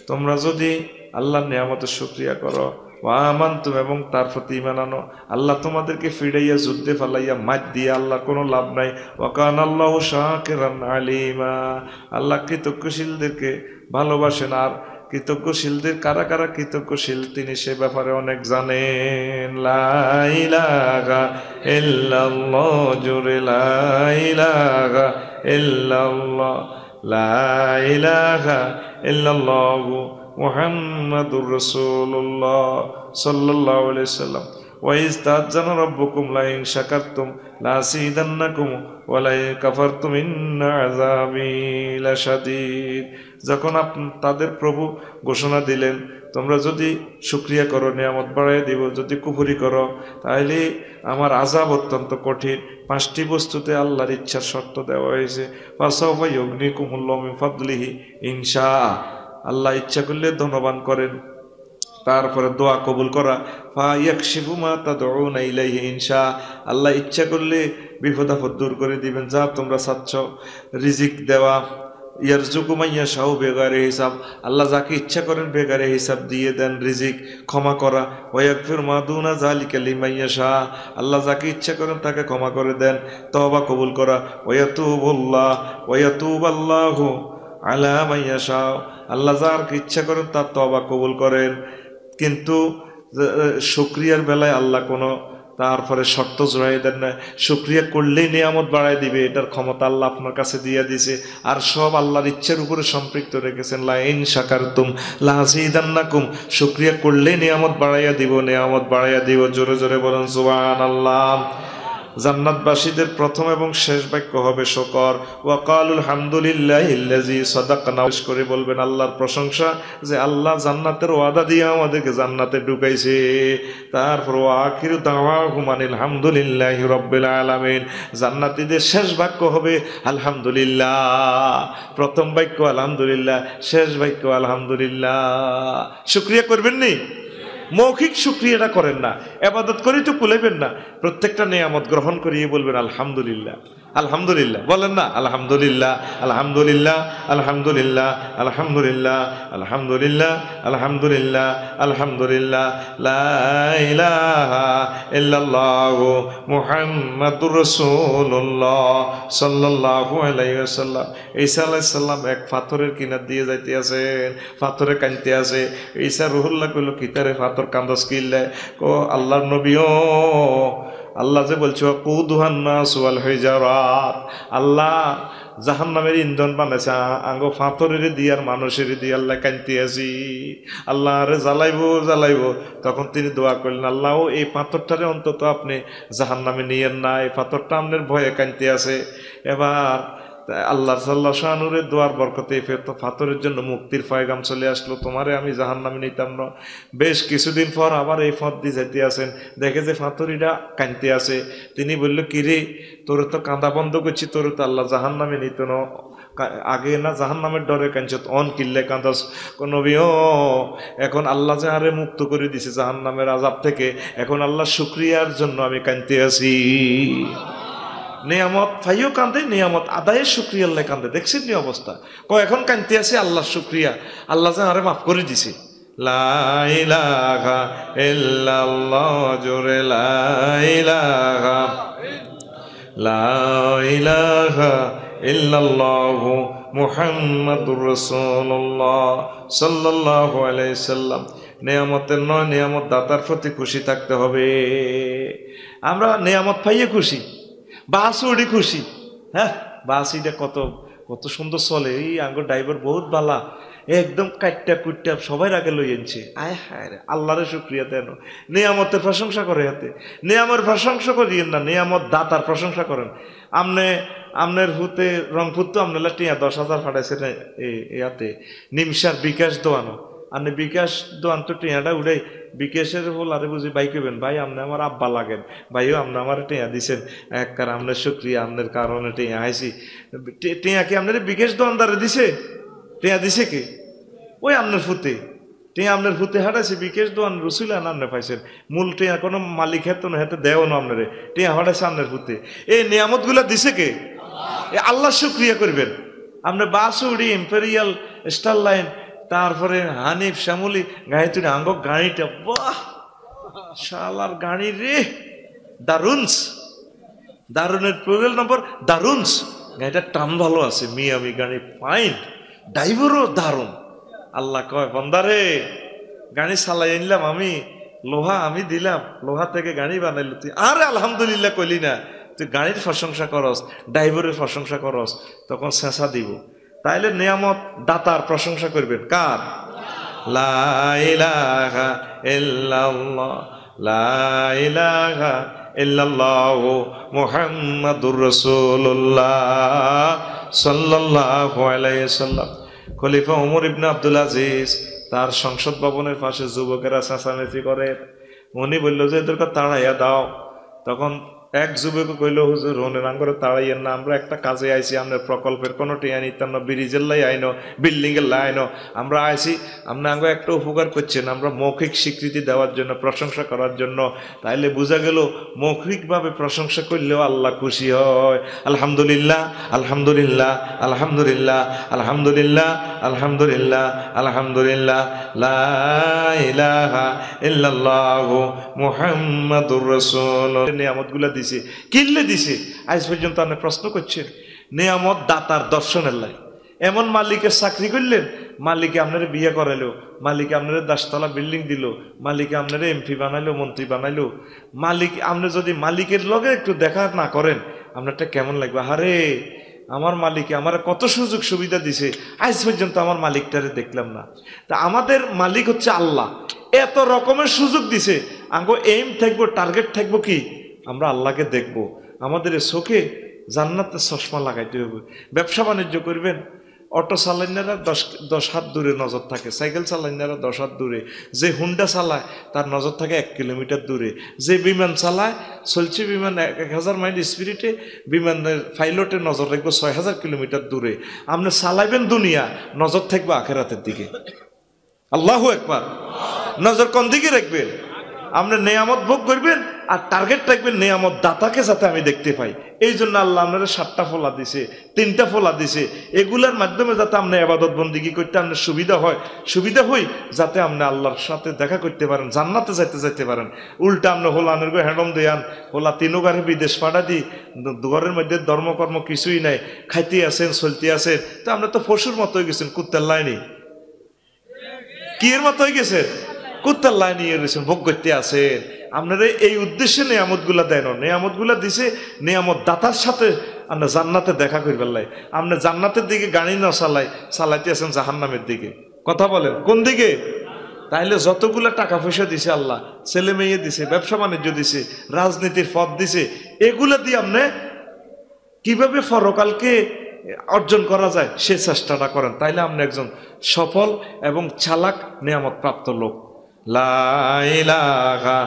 তোমরা যদি আল্লাহর নিয়ামতের শুকরিয়া করো, ওয়া আমানতুম, এবং তার প্রতি ঈমান আনো, আল্লাহ তোমাদেরকে ফিরাইয়া যুদ্ধে ফালাইয়া মাত দিয়ে আল্লাহর কোনো লাভ নাই। ওয়া কানাল্লাহু শাকিরান আলিমা, আল্লাহ কৃতজ্ঞশীলদেরকে ভালোবাসেন। আর কৃতজ্ঞশীলদের কারা কারা কৃতজ্ঞশীল তিনি সে ব্যাপারে অনেক জানেন। লা ইলাহা ইল্লাল্লাহ, জোরে লা ইলাহা ইল্লাল্লাহ, লা ইলাহা ইল্লাল্লাহু মুহাম্মাদুর রাসূলুল্লাহ সাল্লাল্লাহু আলাইহি সাল্লাম। ওয়া ইয তাআযানা রাব্বুকুম লা ইন শাকারতুম লাযিদান্নাকুম ওয়া লা ইন কাফারতুম ইন্না আযাবি লাশাদীদ। যখন তাদের প্রভু ঘোষণা দিলেন, তোমরা যদি শুকরিয়া করো নিয়ামত বাড়াই দিব, যদি কুফরি করো তাহলে আমার আযাব অত্যন্ত কঠিন। 5টি বস্তুতে আল্লাহর ইচ্ছার শর্ত দেওয়া হয়েছে। ফাসাওফা ইউগনিকুমুল্লাহু মিন ফাদলিহি ইনশা, আল্লাহ ইচ্ছা করলে ধনবান করেন। তারপরে দোয়া কবুল করা, ফা ইয়াকশিফু মা তাদউনা ইলাইহি ইনশা, আল্লাহ ইচ্ছা করলে বিপদ আপদ দূর করে দিবেন যা তোমরা চাচ্ছ। রিজিক দেওয়া, ইয়ারযুকু মান ইয়াশাউ বিগাইরি হিসাব, আল্লাহ যাকে ইচ্ছা করেন বেগারে হিসাব দিয়ে দেন রিজিক। ক্ষমা করা, ওয়া ইয়াগফিরু মা দুনা যালিকা লিমান ইয়াশা, আল্লাহ যাকে ইচ্ছা করেন তাকে ক্ষমা করে দেন। তওবা কবুল করা, ওয়া ইয়াতুবুল্লাহু আলা মান ইয়াশা, আল্লাহ যাকে ইচ্ছা করেন তার তওবা কবুল করেন। কিন্তু শুকরিয়ার বেলায় আল্লাহ কোনো তারপরে শর্ত জড়াই দেন না। শুকরিয়া করলেই নিয়ামত বাড়াই দিবে, এটার ক্ষমতা আল্লাহ আপনার কাছে দিয়ে দিয়েছে। আর সব আল্লাহর ইচ্ছার উপরে সম্পৃক্ত রেখেছেন। লা ইন শাকারতুম লাযিদান্নাকুম, শুকরিয়া করলেই নিয়ামত বাড়াইয়া দিব, নিয়ামত বাড়াইয়া দিব। জোরে জোরে বলেন সুবহানাল্লাহ। জান্নাতবাসীদের প্রথম এবং শেষ বাক্য হবে শুকর। ওয়া ক্বালুল হামদুলিল্লাহিল্লাযী সাদাকানা, করে বলবেন আল্লাহর প্রশংসা যে আল্লাহ জান্নাতের ওয়াদা দিয়ে আমাদেরকে জান্নাতে ঢুকাইছে। তারপর ওয়া আখিরু দাওয়াহুম আনিল হামদুলিল্লাহি রাব্বিল আলামিন, জান্নাতীদের শেষ বাক্য হবে আলহামদুলিল্লাহ। প্রথম বাক্য আলহামদুলিল্লাহ, শেষ বাক্য আলহামদুলিল্লাহ। শুকরিয়া করবেন নি? মৌখিক শুকরিয়াটা করেন না, ইবাদত করেই তো কুলাইবেন না। প্রত্যেকটা নিয়ামত গ্রহণ করিয়ে বলবেন আলহামদুলিল্লাহ, আলহামদুলিল্লাহ। বলেন না আলহামদুলিল্লাহ, আলহামদুলিল্লাহ, আলহামদুলিল্লাহ, আলহামদুলিল্লাহ, আলহামদুলিল্লাহ, আলহামদুলিল্লাহ, আলহামদুলিল্লাহ, লা ইলাহা ইল্লাল্লাহু মুহাম্মাদুর রাসূলুল্লাহ সাল্লাল্লাহু আলাইহি ওয়াসাল্লাম। ঈসা আলাইহিস সালাম এক পাথরের কিনার দিয়ে যাইতে আছেন, পাথরে কাঁদতে আছে। ঈসা রুহুল্লাহ কইল, কিতারে পাথর কান্দস কিল্লে? কো আল্লাহর নবীও, আল্লাহ যে বলছে কুদুহান নাস ওয়াল হিজারাত, আল্লাহ জাহান্নামের ইন্ধন বানাইছে আঙ্গো ফাতরের দিয়ার মানুষের দিয়ে, আল্লাহ কাঁদতে আছি, আল্লাহ আরে জ্বালাইবো জ্বালাইবো। তখন তিনি দোয়া করলেন, আল্লাহ এই পাথরটারে অন্তত আপনি জাহান্নামে নিয়েন না, এই পাথরটা আপনার ভয়ে কাঁদতে আছে। এবার আল্লাহ সাল্লাহ শাহানুরের দোয়ার বরকতে ফাতরের জন্য মুক্তির পয়গাম চলে আসলো, তোমারে আমি জাহান্নামে নিতাম না। বেশ কিছুদিন পর আবার এই পথ দিয়ে যেতে আসেন, দেখে যে ফাতরিটা কাঁদতে আছে। তিনি বলল, কিরে তোর তো কাঁদা বন্ধ করছি, তোর তো আল্লাহ জাহান্নামে নিত না, আগে না জাহান্নামের ডরে কাঁদছ, অন কিল্লে কাঁদাস? নবীও এখন আল্লাহ যে আরে মুক্ত করে দিছে জাহান্নামের আযাব থেকে, এখন আল্লাহ শুকরিয়ার জন্য আমি কাঁদতে আছি। নিয়ামত পাইও কান্দে, নিয়ামত আদায়ের শুকরিয়া আল্লাহ কান্দে। দেখছেন নি অবস্থা? এখন কান্দতে আছে আল্লাহর শুকরিয়া, আল্লাহ যে আরে মাফ করে দিছে। লা ইলাহা ইল্লাল্লাহ, জোরে লা ইলাহা, লা ইলাহা ইল্লাল্লাহু মুহাম্মাদুর রাসূলুল্লাহ সাল্লাল্লাহু আলাইহি সাল্লাম। নিয়ামতের নয়, নিয়ামত দাতার প্রতি খুশি থাকতে হবে। আমরা নিয়ামত পাইয়ে খুশি, বাস উড়ি খুশি। হ্যাঁ, বাস এটা কত কত সুন্দর চলে, এই আঙ্গ ড্রাইভার বহুত ভালা, একদম কাটটা কুটটা সবাই আগে লই আনছে। আয় হায় রে, আল্লাহরে শুকরিয়া দেন। নিয়ামতের প্রশংসা করে হাতে, নিয়ামতের প্রশংসা করিয়েন না, নিয়ামত দাতার প্রশংসা করেন। আমনের হুতে রংপুর তো আপনার টিয়া 10,000 ফাটাইছে ইয়াতে নিমসার বিকাশ দোয়ানো, আপনি বিকাশ দোয়ান তো টিয়াটা উড়াই বিকাশের বল আরে বুঝি ভাই কইবেন, ভাই আপনি আমার আব্বা লাগেন, ভাইও আপনি আমার টিয়া দিছেন, একবার আপনার শুকরিয়া, আপনার কারণে টিয়া আইসি। টিয়া কি আপনার বিকাশ দোয়ানদারে দিছে? টিয়া দিছে কি? ওই আপনার ফুতে টিয়া আপনার ফুতে হাঁটাইছে, বিকাশ দোয়ান রসুল আপনি পাইছেন। মূল টিয়া কোনো মালিক হেতো না, হেতে দেও না আপনারে, টিয়া হাঁটাইছে আপনার ফুতে। এই নিয়ামত গুলা দিছে কে? আল্লাহ শুকরিয়া করবেন। আপনার বাসুড়ি, ইম্পেরিয়াল, স্টার লাইন, তারপরে হানিফ, শ্যামলি গাড়ি তুলে আঙ্গ গাড়িটা, বাহ শালার গাড়ি রে, দারুনস, দারুনের প্লুরাল নম্বর দারুনস, গাড়িটা টান ভালো আছে, মিয়ামি গাড়ি ফাইন, ড্রাইভারও দারুন। আল্লাহ কয়, বন্দারে গাড়ি চালাই আনলাম আমি, লোহা আমি দিলাম, লোহা থেকে গাড়ি বানাইল তুই, আরে আলহামদুলিল্লাহ কইলি না, তুই গাড়ির প্রশংসা করস, ড্রাইভারের প্রশংসা করস, তখন শেষা দিব। তাইলে নিয়ামত দাতার প্রশংসা করবেন কার? লা ইলাহা ইল্লাল্লাহ, লা ইলাহা ইল্লাল্লাহু মুহাম্মাদুর রাসূলুল্লাহ সাল্লাল্লাহু আলাইহি সাল্লাম। খলিফা ওমর ইবনে আব্দুল আজিজ তার সংসদ ভবনের পাশে যুবকেরা চেঁচামেচি করে, উনি বলল যে এদেরকে তাড়াইয়া দাও। তখন এক যুবক কইল, হুজুর হনের আঙ্গরে তাড়াইয়েন না, আমরা একটা কাজে আইছি, আপনার প্রকল্পের কোনো টিয়া নিতাম না, ব্রিজের লাই আইনো, বিল্ডিং এর লাই আইনো, আমরা আইছি আপনি আঙ্গ একটা উপকার করছেন, আমরা মৌখিক স্বীকৃতি দেওয়ার জন্য, প্রশংসা করার জন্য। তাইলে বোঝা গেল মৌখিকভাবে প্রশংসা করলেও আল্লাহ খুশি হয়। আলহামদুলিল্লাহ, আলহামদুলিল্লাহ, আলহামদুলিল্লাহ, আলহামদুলিল্লাহ, আলহামদুলিল্লাহ, আলহামদুলিল্লাহ, লা ইলাহা ইল্লাল্লাহু মুহাম্মাদুর রাসূলুল্লাহ। নিয়ামতগুলো দিছে, কিনলে দিছে, আজ পর্যন্ত আপনি প্রশ্ন করছেন। নিয়ামত দাতার দর্শনের লাই। এমন মালিকের চাকরি করলেন, মালিকে আপনারা বিয়ে করাইলো, মালিকে আপনারা 10তলা বিল্ডিং দিল, মালিকে আপনারা এমপি বানাইলো, মন্ত্রী বানাইলো। মালিক আপনি যদি মালিকের লগে একটু দেখা না করেন, আপনারটা কেমন লাগবে? আরে আমার মালিকে আমার কত সুযোগ সুবিধা দিছে, আজ পর্যন্ত আমার মালিকটারে দেখলাম না। তা আমাদের মালিক হচ্ছে আল্লাহ, এত রকমের সুযোগ দিছে, আঙ্গো এইম থাকবো, টার্গেট থাকবো কি? আমরা আল্লাহকে দেখবো। আমাদের চোখে জান্নাতের চশমা লাগাইতে হবে। ব্যবসা বাণিজ্য করবেন, অটো চালাইনারা 10 হাত দূরে নজর থাকে, সাইকেল চালাইনারা 10 হাত দূরে, যে হুন্ডা চালায় তার নজর থাকে 1 কিলোমিটার দূরে, যে বিমান চালায় চলছে বিমান 1000 মাইল স্পিডে, বিমানের পাইলটের নজর রাখবো 6000 কিলোমিটার দূরে। আপনি চালাইবেন দুনিয়া, নজর থাকবে আখেরাতের দিকে। আল্লাহু আকবার। নজর কোন দিকে রাখবেন? আপনি নেয়ামত ভোগ করবেন আর টার্গেট রাখবেন নেয়ামত দাতাকে যাতে আমি দেখতে পাই। এই জন্য আল্লাহ আপনারা 7টা ফলা দিছে, 3টা ফলা দিছে, এগুলার মাধ্যমে যাতে আপনি ইবাদত বন্দেগী করতে আপনার সুবিধা হই, যাতে আপনি আল্লাহর সাথে দেখা করতে পারেন, জান্নাতে যাইতে পারেন। উল্টা আপনি হোলানের গো হ্যাডম দেয়ান, হোলা তিনগারে বিদেশ পাঠা দি, ঘরের মধ্যে ধর্মকর্ম কিছুই নাই, খাইতে আছেন চলতে আছেন, তো আপনি তো পশুর মতো হয়ে গেছেন, কুত্তার লাইনি কি এর মতো হয়ে গেছেন, কুত্তার লাইন নিয়ে রয়েছেন, ভোগ করতে আছেন। আপনারা এই উদ্দেশ্যে নেয়ামত গুলা দেন, নেয়ামত গুলা দিছে নেয়ামত দাতার সাথে আমরা জান্নাতে দেখা করবার লাই। আপনি জান্নাতের দিকে গাড়ি না চালাইতে আছেন জাহান্নামের দিকে। কথা বলেন কোন দিকে? তাইলে যতগুলা টাকা পয়সা দিছে আল্লাহ, ছেলে মেয়ে দিছে, ব্যবসা বাণিজ্য দিছে, রাজনীতির পথ দিছে, এগুলা দিয়ে আপনি কিভাবে পরকালকে অর্জন করা যায় সে চেষ্টাটা করেন, তাইলে আপনি একজন সফল এবং চালাক নেয়ামত প্রাপ্ত লোক। লা ইলাহা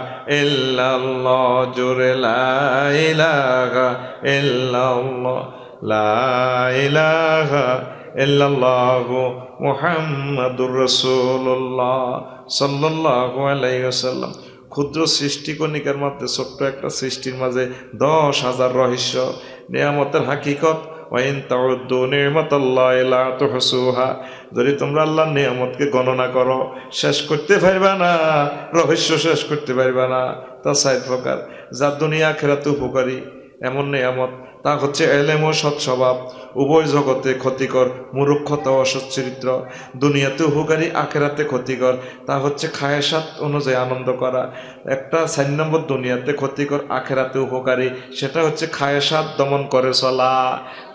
ইল্লাল্লাহ, জোরে লা ইলাহা ইল্লাল্লাহ, লা ইলাহা ইল্লাল্লাহু মুহাম্মাদুর রাসূলুল্লাহ সাল্লাল্লাহু আলাইহি ওয়াসাল্লাম। ক্ষুদ্র সৃষ্টিকণিকার মধ্যে ছোট্ট একটা সৃষ্টির মাঝে 10,000 রহস্য, নেয়ামতের হাকিকত। যদি তোমরা আল্লাহর নিয়ামতকে গণনা করো শেষ করতে পারবা না, রহস্য শেষ করতে পারবা না। তা 4 প্রকার, যা দুনিয়া আখিরাতে উপকারী এমন নিয়ামত, তা হচ্ছে এলেম ও সৎ স্বভাব, উভয় জগতে ক্ষতিকর, মূর্খতা ও অসচ্চরিত্র। দুনিয়াতে উপকারী, আখেরাতে ক্ষতিকর, তা হচ্ছে খায়েশাত অনুযায়ী আনন্দ করা। একটা 4 নম্বর দুনিয়াতে ক্ষতিকর, আখেরাতে উপকারী, সেটা হচ্ছে খায়েশাত দমন করে চলা।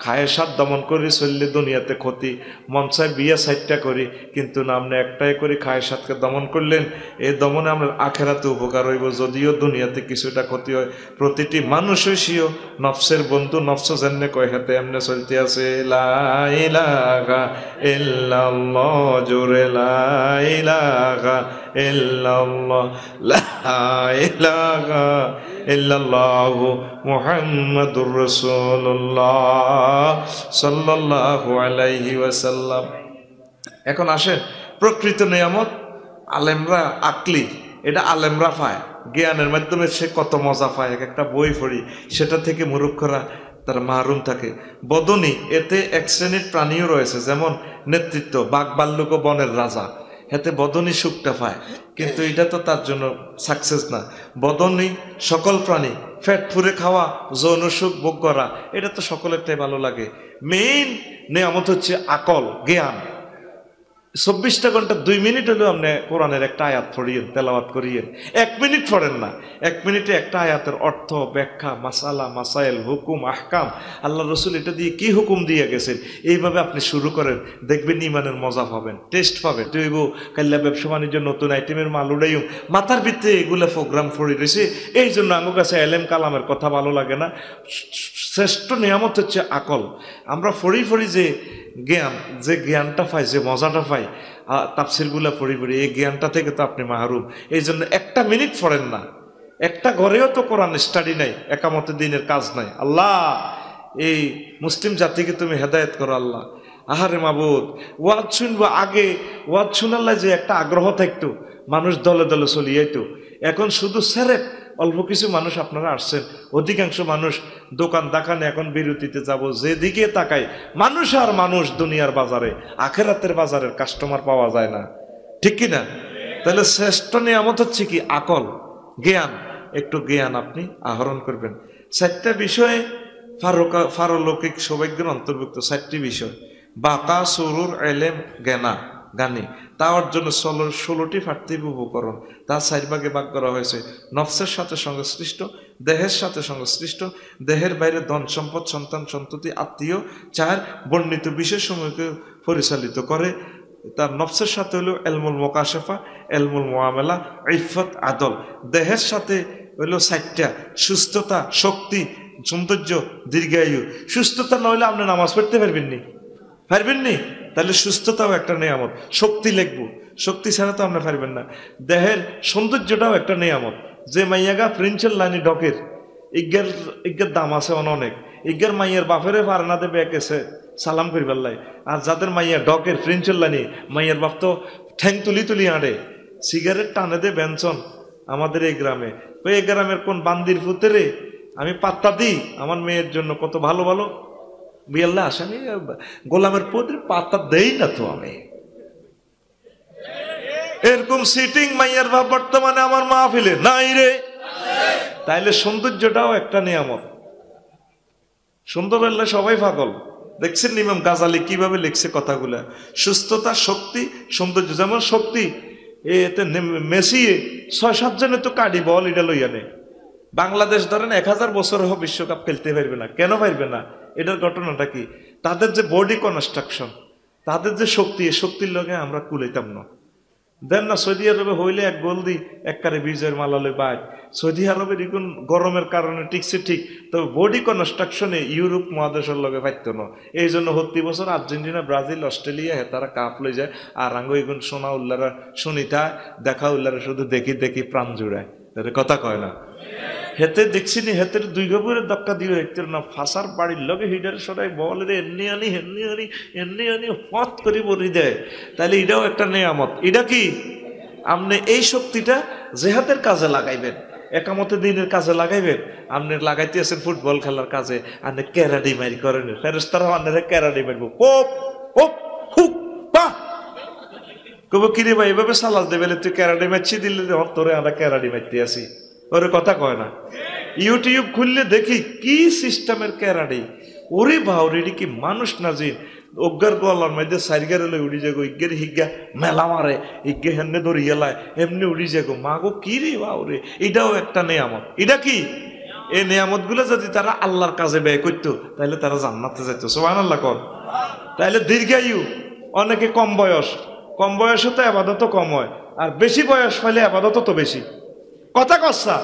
খায়েশাত দমন করে চললে দুনিয়াতে ক্ষতি। মন চায় বিয়ে 4টা করি, কিন্তু না আপনি একটাই করি, খায়েশাতকে দমন করলেন, এই দমনে আপনার আখেরাতে উপকার হইব, যদিও দুনিয়াতে কিছুটা ক্ষতি হয়। প্রতিটি মানুষই সিও নফসের বন্ধু, নফস জান্নে কয় হাতে এমনে চলতে আছে। লা ইলাহা ইল্লাল্লাহ, জোরে লা ইলাহা ইল্লাল্লাহ, লা ইলাহা ইল্লাল্লাহু মুহাম্মাদুর রাসূলুল্লাহ সাল্লাল্লাহু আলাইহি ওয়াসাল্লাম। এখন আসেন প্রকৃত নিয়ামত আলেমরা আকলি, এটা আলেমরা পায়, জ্ঞানের মাধ্যমে সে কত মজা পায়। একটা বই পড়ি, সেটা থেকে মূর্খরা তার মাহরুম থাকে। বদনী, এতে 1 শ্রেণীর প্রাণীও রয়েছে, যেমন নেতৃত্ব, বাঘ ভাল্লুক ও বনের রাজা, এতে বদনী সুখটা পায়, কিন্তু এটা তো তার জন্য সাকসেস না। বদনী সকল প্রাণী, ফ্যাট ফুরে খাওয়া, যৌন সুখ ভোগ করা, এটা তো সকলেরটাই ভালো লাগে। মেইন নিয়ামত হচ্ছে আকল, জ্ঞান। 24টা ঘন্টা 2 মিনিট হলেও আপনি কোরআনের একটা আয়াত পড়িয়েন, তেলাওয়াত করিয়েন। 1 মিনিট পড়েন না, 1 মিনিটে একটা আয়াতের অর্থ, ব্যাখ্যা, মাসালা, মাসাইল, হুকুম, আহকাম, আল্লাহ রসুল এটা দিয়ে কি হুকুম দিয়ে গেছেন, এইভাবে আপনি শুরু করেন, দেখবেন ইমানের মজা পাবেন, টেস্ট পাবেন। তুইব কাল্লা ব্যবসা বাণিজ্য নতুন আইটেমের মাল উড়াইও, মাথার ভিতরে এগুলো প্রোগ্রাম পড়ে রয়েছে। এই জন্য আমার কাছে এলেম কালামের কথা ভালো লাগে না। শ্রেষ্ঠ নিয়ামত হচ্ছে আকল। আমরা ফড়ি যে জ্ঞান, যে জ্ঞানটা পাই, যে মজাটা পাই তাফসিরগুলা পড়ি, এই জ্ঞানটা থেকে তো আপনি মাহরুম। এই জন্য 1টা মিনিট পড়েন না, একটা ঘরেও তো কোরআন স্টাডি নাই, একামতের দিনের কাজ নাই। আল্লাহ এই মুসলিম জাতিকে তুমি হেদায়েত করো আল্লাহ। আহারে মাবুদ, ওয়াজ শুনবো, আগে ওয়াজ শুনাল্লা যে একটা আগ্রহ থাকতো, মানুষ দলে দলে চলিয়াইতো, এখন শুধু সেরেক অল্প কিছু মানুষ আপনারা আসছেন, অধিকাংশ মানুষ দোকান দাকানে এখন বিরতিতে যাব, যেদিকে তাকাই মানুষ আর মানুষ। দুনিয়ার বাজারে, আখেরাতের বাজারের কাস্টমার পাওয়া যায় না, ঠিক কিনা? তাহলে শ্রেষ্ঠ নিয়ামত হচ্ছে কি? আকল, জ্ঞান। একটু জ্ঞান আপনি আহরণ করবেন। 4টা বিষয়ে পারলৌকিক সৌভাগ্যের অন্তর্ভুক্ত 4টি বিষয়, বাকা, সুরুর, এলেম, গানি, তা অর্জন্য 16টি পার্থিব উপকরণ। তা 4 ভাগে ভাগ করা হয়েছে। নফসের সাথে সংশ্লিষ্ট, দেহের সাথে সংশ্লিষ্ট, দেহের বাইরে ধন সম্পদ, সন্তান সন্ততি, আত্মীয়। 4 বর্ণিত বিষয়সমূহকে পরিচালিত করে। তার নফসের সাথে হলো এলমুল মোকাশেফা, এলমুল মুআমালা, ইফত, আদল। দেহের সাথে হইল 4টা, সুস্থতা, শক্তি, সৌন্দর্য, দীর্ঘায়ু। সুস্থতা না হলে আপনি নামাজ পড়তে পারবেননি, পারবেননি? তাহলে সুস্থতাও একটা নিয়ামত। শক্তি লিখবো, শক্তি ছাড়া তো আপনি পারবেন না। দেহের সৌন্দর্যটাও একটা নিয়ামত। যে মাইয়াগা প্রিন্সের লাইনি ডকের ইজ্ঞের দাম আছে অনেক। ইজ্ঞের মাইয়ের বাপেরে পারে না দেবে একেছে সালাম করিবার লাই। আর যাদের মাইয়া ডকের প্রিন্সের লাইনি, মাইয়ের বাপ তো ঠ্যাং তুলি তুলি আঁড়ে, সিগারেট টানে দে বেঞ্চন। আমাদের এই গ্রামে, ওই গ্রামের কোন বান্দির ফুতেরে আমি পাত্তা দিই, আমার মেয়ের জন্য কত ভালো ভালো বিয়াল্লা আসে, আমি গোলামের পুত্র পাত্তা দেই না তো আমি। এরকম সিটিং মাইয়ার বাপ বর্তমানে আমার মাহফিলে নাই রে। তাইলে সৌন্দর্যটাও একটা নিয়ামত। সুন্দর হলে সবাই পাগল। দেখছেন ইমাম গাজালি কিভাবে লিখছে কথাগুলা। সুস্থতা, শক্তি, সৌন্দর্য। যেমন শক্তি, এতে মেসি ৬-৭ জনে তো কাডি বল এটা লইয়া নেই। বাংলাদেশ ধরেন 1000 বছর বিশ্বকাপ খেলতে পারবে না। কেন পারবে না? এটার ঘটনাটা কি? তাদের যে বডি কনস্ট্রাকশন, তাদের যে শক্তি, এই শক্তির লগে আমরা কুলাইতাম না। দেন না সৌদি আরবে হইলে এক গোল দি একবারে বিজয়ের মালালে বাদ। সৌদি আরবের এখন গরমের কারণে টিকছে ঠিক, তবে বডি কনস্ট্রাকশনে ইউরোপ মহাদেশের লগে পাইত না। এই জন্য প্রতি বছর আর্জেন্টিনা, ব্রাজিল, অস্ট্রেলিয়া তারা কাপ লই যায়। আর আঙ্গ এখন সোনা উল্লারা শুনিতা দেখা উল্লারা শুধু দেখি দেখি প্রাণ জুড়ায়। কথা কয় না? হেতে দেখছিনি, হেতের 2 গভীরের দক্কা দিয়ে দেখতে না, ফাঁসার বাড়ির লগে হিডার সরাই বল রে এমনি আনি হেমনি আনি এমনি আনি হত করে বলি দেয়। তাহলে এটাও একটা নেয়ামত। এটা কি? আপনি এই শক্তিটা জেহাদের কাজে লাগাইবেন, একামতে দিনের কাজে লাগাইবেন। আপনি লাগাইতে আছেন ফুটবল খেলার কাজে, আপনি ক্যারাডি মারি করেন, ফেরেশতারা আপনারা ক্যারাডি মারবো, কোপ কোপ হুক পা কব কিরে ভাই এভাবে সালাদ দেবে, তুই ক্যারাডি মারছি দিলে তোরে আমরা ক্যারাডি মারতে আসি। ওরে কথা কয় না? ইউটিউব খুললে দেখি কি সিস্টেমের ক্যারাডি। ওরে বাউরে, এটি কি মানুষ না যে অজ্ঞার গোয়ালার মধ্যে সাইগারে লই উড়ি যাগো, ইজ্ঞের হিজ্ঞা মেলা মারে, ইজ্ঞে হেমনে ধরিয়ে লায়, এমনি উড়ি যাগো। মাগো কি রে বাউরে, এটাও একটা নেয়ামত। এটা কি? এই নেয়ামত গুলো যদি তারা আল্লাহর কাজে ব্যয় করতো, তাহলে তারা জান্নাতে যেত। সুবহানাল্লাহ কর। তাহলে দীর্ঘায়ু। অনেকে কম বয়সে তো আবাদত কম হয়, আর বেশি বয়স হলে আবাদত তো বেশি। কথা কচ্ছা?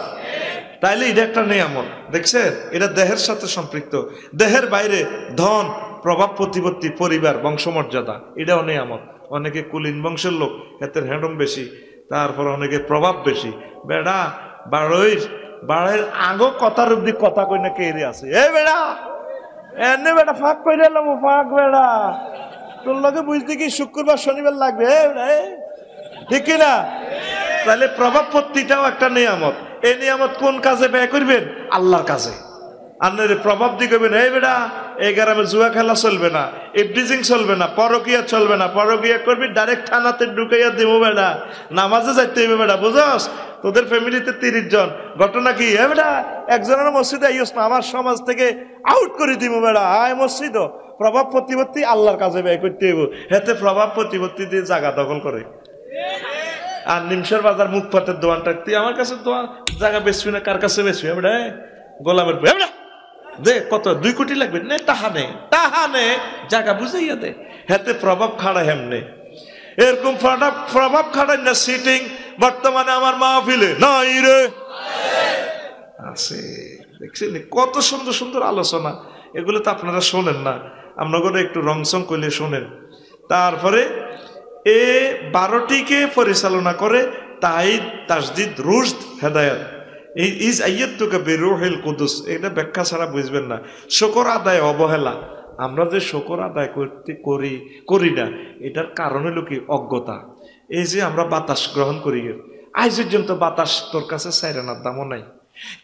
তাইলে এটা একটা নিয়ামত। দেখছেন, এটা দেহের সাথে সম্পৃক্ত। দেহের বাইরে ধন, প্রভাব প্রতিপত্তি, পরিবার, বংশমর্যাদা, এটাও নিয়ামত। অনেকে কুলীন বংশের লোক, এতে হ্যাডম বেশি, তারপর অনেকে প্রভাব বেশি। বেড়া বাড়ির আগো কথার অব্দি কথা কই না কে আছে, এ বেড়া এনে বেড়া ফাঁক করে এলাম, ফাঁক বেড়া তোর লগে বুঝতে কি শুক্রবার শনিবার লাগবে, ঠিক কিনা? তাহলে প্রভাব পত্তিটাও একটা নিয়ামত। এই নিয়ামত কোন কাজে ব্যয় করবেন? আল্লাহর কাজে। আপনার প্রভাব দিয়ে করবেন, এই বেটা এই গ্রামে জুয়া খেলা চলবে না, ইফটিজিং চলবে না, পরকিয়া চলবে না। পরকিয়া করবি ডাইরেক্ট থানাতে ঢুকাইয়া দিব বেটা, নামাজে যাইতে হইবে বেটা, বুঝস? তোদের ফ্যামিলিতে 30 জন। ঘটনা কি? এ বেটা একজনের মসজিদে আইস না, আমার সমাজ থেকে আউট করে দিব বেটা, আয় মসজিদ। প্রভাব প্রতিপত্তি আল্লাহর কাজে ব্যয় করতে হইব। হেতে প্রভাব প্রতিপত্তি দিয়ে জায়গা দখল করে। আর নিমসের বাজার মুখ পাতের দোয়ানটা, তুই আমার কাছে দোয়ান জায়গা বেচবি না, কার কাছে বেচবি? বেটা গোলামের দে কত 2 কোটি লাগবে নে, তাহানে জায়গা বুঝাইয়া দে। হেতে প্রভাব খাড়া হেমনে। এরকম প্রভাব খাড়াই না সিটিং বর্তমানে আমার মাহফিলে নাই রে, আছে। দেখছেন কত সুন্দর সুন্দর আলোচনা। এগুলো তো আপনারা শোনেন না, আপনারা একটু রংসং করলে শোনেন। তারপরে এ 12টিকে পরিচালনা করে তাইদ, তাসদিদ, রুশদ, হেদায়েত। এই ইজ আইয়াতুকা বিরূহিল কুদুস, এটা ব্যাখ্যা ছাড়া বুঝবেন না। শুকর আদায় অবহেলা। আমরা যে শুকর আদায় করি না, এটার কারণ হলো কি? অজ্ঞতা। এই যে আমরা বাতাস গ্রহণ করি, আজ পর্যন্ত বাতাস তোর কাছে সাইরানার দামও নাই,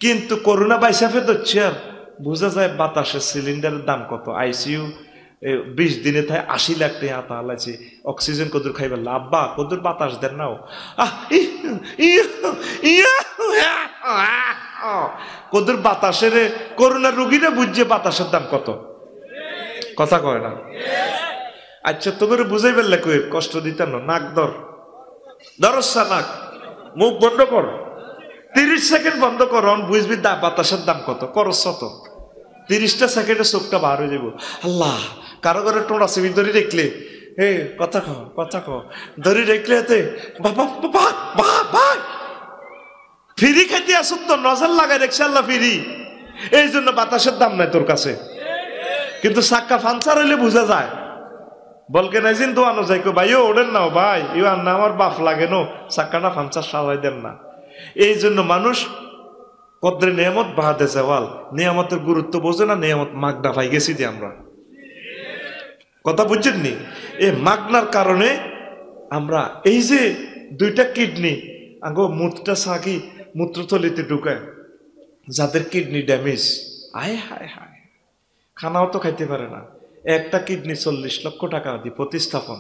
কিন্তু করোনা বাইসাফে ধরছে আর বোঝা যায় বাতাসের সিলিন্ডারের দাম কত। আইসিইউ 20 দিনে তাই 80 লাখ টাকা তাহলে অক্সিজেন কদুর খাইবে লাভবা, কদুর বাতাস দেন নাও। কদুর বাতাসের করোনা রুগীরা বুঝছে বাতাসের দাম কত। কথা কয় না? আচ্ছা তোমার বুঝাই ফেললে কই, কষ্ট দিতেন না। নাক ধরসা নাক, মুখ বন্ধ কর, 30 সেকেন্ড বন্ধ কর, বুঝবি বাতাসের দাম কত। করস তো 30টা সেকেন্ডে চোখটা বার হয়ে যাব। আল্লাহ, কারো ঘরে টোড়া সিবি ধরে রেখলে, হে কথা কও ধরে রেখলে এতে বাবা ফিরি খাইতে আসুন তো, নজর লাগাই রেখছে আল্লাহ ফিরি। এই জন্য বাতাসের দাম নাই তোর কাছে। কিন্তু চাক্কা পাঞ্চার হইলে বোঝা যায়, বলকে নাই জিন দোয়ানো যাই কো ভাইও ওড়েন না ভাই, ইউর না আমার বাপ লাগে নো, চাক্কাটা পাঞ্চার সারাই দেন না। এই জন্য মানুষ কদ্রে নিয়ামত বাহাদে যাওয়াল, নিয়ামতের গুরুত্ব বোঝে না, নিয়ামত মাগনা পাই গেছি যে আমরা, কথা বুঝছেন নি? এই মাগনার কারণে আমরা এই যে দুইটা কিডনি আগে মুখটা সাকি মূত্রথলিতে ঢুকায়, যাদের কিডনি ড্যামেজ, আয় হায় হায়, খানাও তো খাইতে পারে না। একটা কিডনি 40 লক্ষ টাকা দিয়ে প্রতিস্থাপন,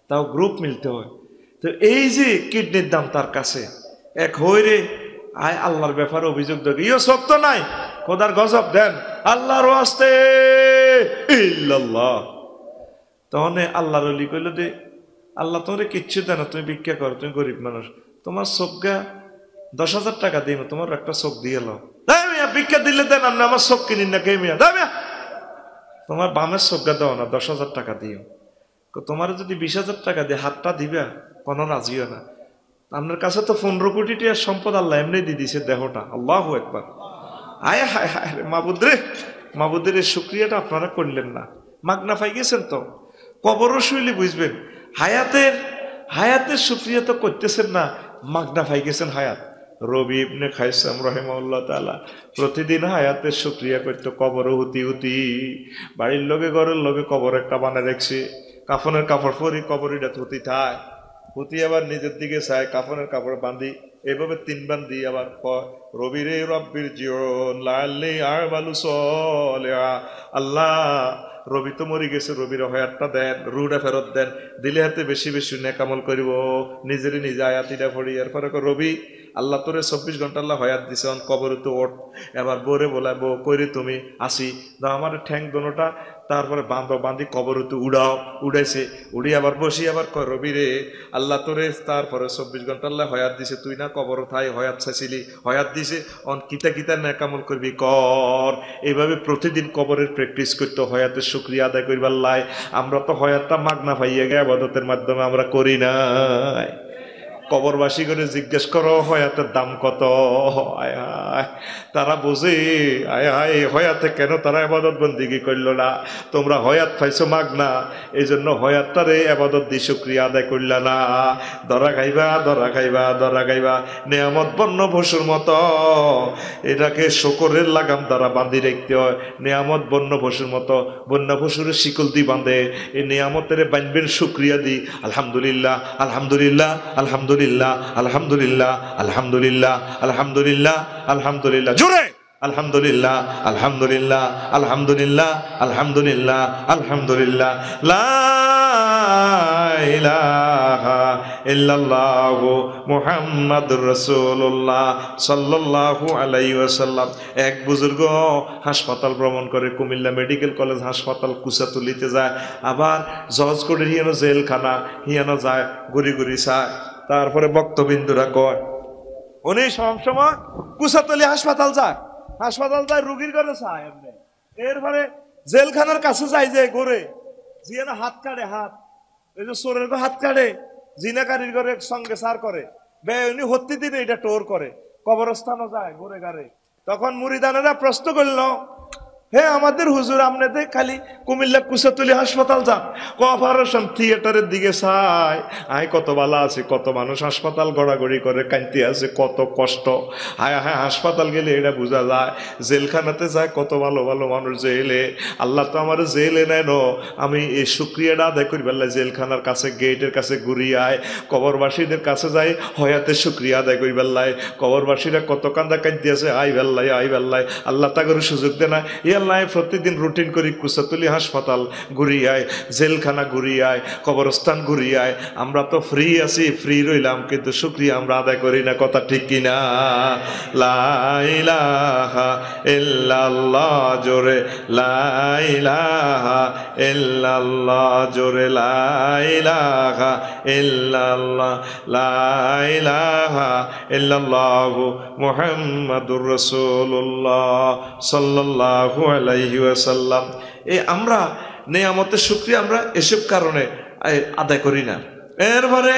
তাও গ্রুপ মিলতে হয়। তো এই যে কিডনির দাম তার কাছে এক হইরে, আয় আল্লাহর ব্যাপারে অভিযোগ দেখ, ইও সব তো নাই, খোদার গজব দেন আল্লাহর ওয়াস্তে ইল্লাল্লাহ। তখন আল্লাহর ওলি কইল দে, আল্লাহ তোমারে কিচ্ছু দেয় না, তুমি ভিক্ষা করো, তুমি গরিব মানুষ, তোমার চোখগা 10,000 টাকা দিই, তোমার একটা চোখ দিয়ে লো, ভিক্ষা দিলে দেন, আপনি আমার চোখ কিনিন না, কে মিয়া তোমার বামের চোখগা দাও না, 10,000 টাকা দিও। তোমার যদি 20,000 টাকা দিয়ে হাতটা দিবা, কোনো রাজিও না। আপনার কাছে তো 15 কোটি টাকার সম্পদ আল্লাহ এমনি দিয়ে দিছে দেহটা, আল্লাহু আকবার। আয় হায় হায় রে মাবুদ রে, মাবুদের এই শুকরিয়াটা আপনারা করলেন না, মাগনা পাই গেছেন তো। কবরও শুইলে বুঝবেন, হায়াতের শুকরিয়া তো করতেছেন না, মাগনা পাই গেছেন হায়াত। রবি ইবনে খাইসাম রাহিমাহুল্লাহ তাআলা প্রতিদিন হায়াতের শুকরিয়া করতো, কবরও হুতি বাড়ির লগে ঘরের লগে কবর একটা বানায় রাখছে, কাফনের কাপড় পরি কবরিটা হুতি থায়, হুতি আবার নিজের দিকে চায়, কাফনের কাপড় বান্ধি, এভাবে 3 বার দিয়ে আবার রবি রে রব্বির জীবন লাল্লি আর বালু সলিহা, আল্লাহ রবি তো মরি গেছে, রবির হায়াতটা দেন, রুটা ফেরত দেন, দিলে হাতে বেশি বেশি নেকামল করিব, নিজেরই নিজে আয়াতিটা পড়ি। এরপরে রবি আল্লাহ তোরে 24 ঘন্টা আল্লাহ হয়াত দিছে, কবরে তো ওঠ, এবার বোরে বলা বো কইরে তুমি আসি দাও আমার ঠ্যাং দোনোটা, তারপরে বান্ধি কবরে তো উড়াইছে, উড়ি আবার বসি, আবার কয় রবি রে আল্লাহ তোরে তারপরে 24 ঘন্টা আল্লাহ হয়াত দিছে, তুই না কবর থাই হয়াত চাইছিলি, হয়াত দিছে, অন কিতা নেকামল করবি কর। এইভাবে প্রতিদিন কবরের প্র্যাকটিস করতে, হয়াতের শুকরিয়া আদায় করবার লাই। আমরা তো হয়াতটা মাগনা পাইয়া গে ইবাদতের মাধ্যমে আমরা করি নাই। কবরবাসী করে জিজ্ঞেস করো হয়াতের দাম কত, তারা বোঝে আয় হায় হয়াতে কেন তারা ইবাদত বন্দিগি করলো না। তোমরা হয়াত পাইছো মাগনা, এই জন্য হয়াতটারে ইবাদত দিয়ে শুকরিয়া আদায় করলা না। ধরা খাইবা নিয়ামত বন্য পশুর মতো, এটাকে শকরের লাগাম দ্বারা বাঁধি রাখতে হয়। নিয়ামত বন্য পশুর মতো, বন্য পশুর শিকল দি বাঁধে, এই নিয়ামতের বাঁধবেন শুকরিয়া দি, আলহামদুলিল্লাহ আলহামদুলিল্লাহ আলহামদুলিল্লাহ আলহামদুলিল্লাহ আলহামদুলিল্লাহ আলহামদুলিল্লাহ আলহামদুলিল্লাহ, জোরে আলহামদুলিল্লাহ আলহামদুলিল্লাহ আলহামদুলিল্লাহ আলহামদুলিল্লাহ আলহামদুলিল্লাহ, লা ইলাহা ইল্লাল্লাহু মুহাম্মাদুর রাসূলুল্লাহ সাল্লাল্লাহু আলাইহি ওয়াসাল্লাম। এক বুজুর্গ হাসপাতাল ভ্রমণ করে, কুমিল্লা মেডিকেল কলেজ হাসপাতাল কুসাতুলিতে যায়, আবার জজকোটের হিয়ানো জেলখানা হিয়ানো যায়, ঘুরি চায়। তারপরে বক্তবিন্দুরা কয় উনি সবসময় কুসাতলি হাসপাতাল যায় রুগীর ঘরে চায় এমনি। এরপরে জেলখানার কাছে যায় যে ঘুরে জিয়ানো হাত কাটে, হাত এই যে চোরের হাত কাটে, জিনাকারীর ঘরে সঙ্গে সার করে, উনি হত্যি দিনে এটা টোর করে, কবরস্থানও যায় ঘুরে ঘাড়ে। তখন মুরিদানেরা প্রশ্ন করলো, হে আমাদের হুজুর, আপনাদের খালি কুমিল্লা কুসাতুলি হাসপাতাল যান, অপারেশন থিয়েটারের দিকে চাই, আয় কত ভালো আছে, কত মানুষ হাসপাতাল গড়াগড়ি করে কাঁদতে আছে, কত কষ্ট, হায় হাসপাতাল গেলে এটা বোঝা যায়। জেলখানাতে যায় কত ভালো ভালো মানুষ জেলে, আল্লাহ তো আমার জেলে নেন, আমি এই শুক্রিয়াটা আদায় করি বেলায় জেলখানার কাছে গেটের কাছে ঘুরি আয়, কবরবাসীদের কাছে যাই হয়াতের শুক্রিয়া আদায় করি বেলায়, কবরবাসীরা কত কান্দা কাঁদতে আছে, আই বেল্লাই আল্লাহ তা করে সুযোগ দেয় না। আল্লাহ প্রতিদিন রুটিন করি কুসাতুলি হাসপাতাল ঘুরি আয়, জেলখানা ঘুরি আয়, কবরস্থান ঘুরি আয়। আমরা তো ফ্রি আছি, ফ্রি রইলাম, কিন্তু শুকরিয়া আমরা আদায় করি না, কথা ঠিক কিনা? লা ইলাহা ইল্লাল্লাহ, জোরে লা ইলাহা ইল্লাল্লাহ, জোরে লা ইলাহা ইল্লাল্লাহ, লা ইলাহা ইল্লাল্লাহু মুহাম্মাদুর রাসূলুল্লাহ সাল্লাল্লাহু আলাইহি ওয়াসাল্লাম। এই আমরা নিয়ামতের শুকরিয়া আমরা এসব কারণে আদায় করি না। এরপরে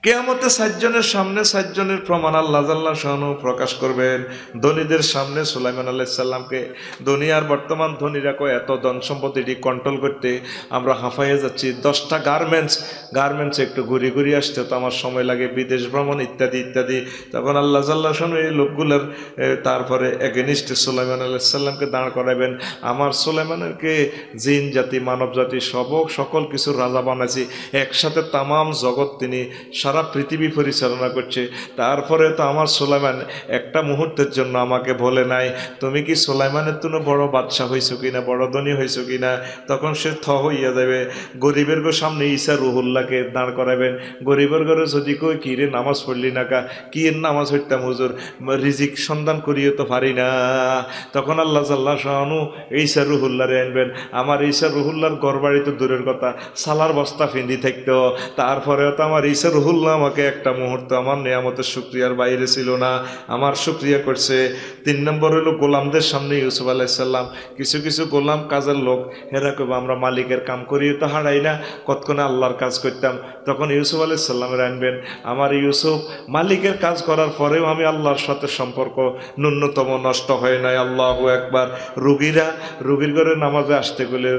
কিয়ামতে 7 জনের সামনে 7 জনের প্রমাণ আল্লাহ জাল্লা শানহু প্রকাশ করবেন। ধনীদের সামনে সুলাইমান আলাইহিস সালামকে, দুনিয়ার বর্তমান ধনীরা কয় এত ধন সম্পত্তি কন্ট্রোল করতে আমরা হাঁফাইয়ে যাচ্ছি। 10টা গার্মেন্টস একটু ঘুরি ঘুরি আসতে তো আমার সময় লাগে, বিদেশ ভ্রমণ ইত্যাদি ইত্যাদি। তখন আল্লাহ জাল্লা শানহু এই লোকগুলোর তারপরে এগেনিস্টে সুলাইমান আলাইহিস সালামকে দাঁড় করাবেন। আমার সুলাইমানকে জিন জাতি মানব জাতি সকল কিছু রাজা বানাইছি, একসাথে তামাম জগৎ তিনি সারা পৃথিবী পরিচালনা করছে। তারপরে তো আমার সুলাইমান একটা মুহূর্তের জন্য আমাকে বলে নাই তুমি কি সুলাইমানের তুনো বড় বাদশাহ হয়েছো কিনা, বড় ধনী হয়েছো কিনা। তখন সে হইয়া যাবে। গরিবের গো সামনে ঈসা রুহুল্লাহকে দাঁড় করাবেন। গরিবের ঘরে যদি কই কি রে নামাজ পড়লি না কা, কি এর নামাজ পড়তাম হুজুর, রিজিক সন্ধান করিয়ে তো পারি না। তখন আল্লাহ জাল্লা শানহু ঈসা রুহুল্লাহরে আনবেন। আমার ঈসা রুহুল্লাহর ঘরবাড়ি তো দূরের কথা, সালার বস্তা ফিন্দি থাকতো। তারপরেও তো আমার ঈসা রুহুল্লাহ আমাকে একটা মুহূর্ত আমার নিয়ামতের শুকরিয়ার বাইরে ছিল না, আমার শুকরিয়া করছে। 3 নম্বর হলো গোলামদের সামনে ইউসুফ আলাইহিস সালাম, কিছু কিছু গোলাম কাজের লোক হেরা কইব আমরা মালিকের কাম করিয়ে তো হারাই না, কতক্ষণে আল্লাহর কাজ করতাম। তখন ইউসুফ আলাইহিস সালামের আনবেন। আমার ইউসুফ মালিকের কাজ করার পরেও আমি আল্লাহর সাথে সম্পর্ক ন্যূনতম নষ্ট হয় নাই। আল্লাহু আকবার। রুগীর ঘরে নামাজে আসতে গেলে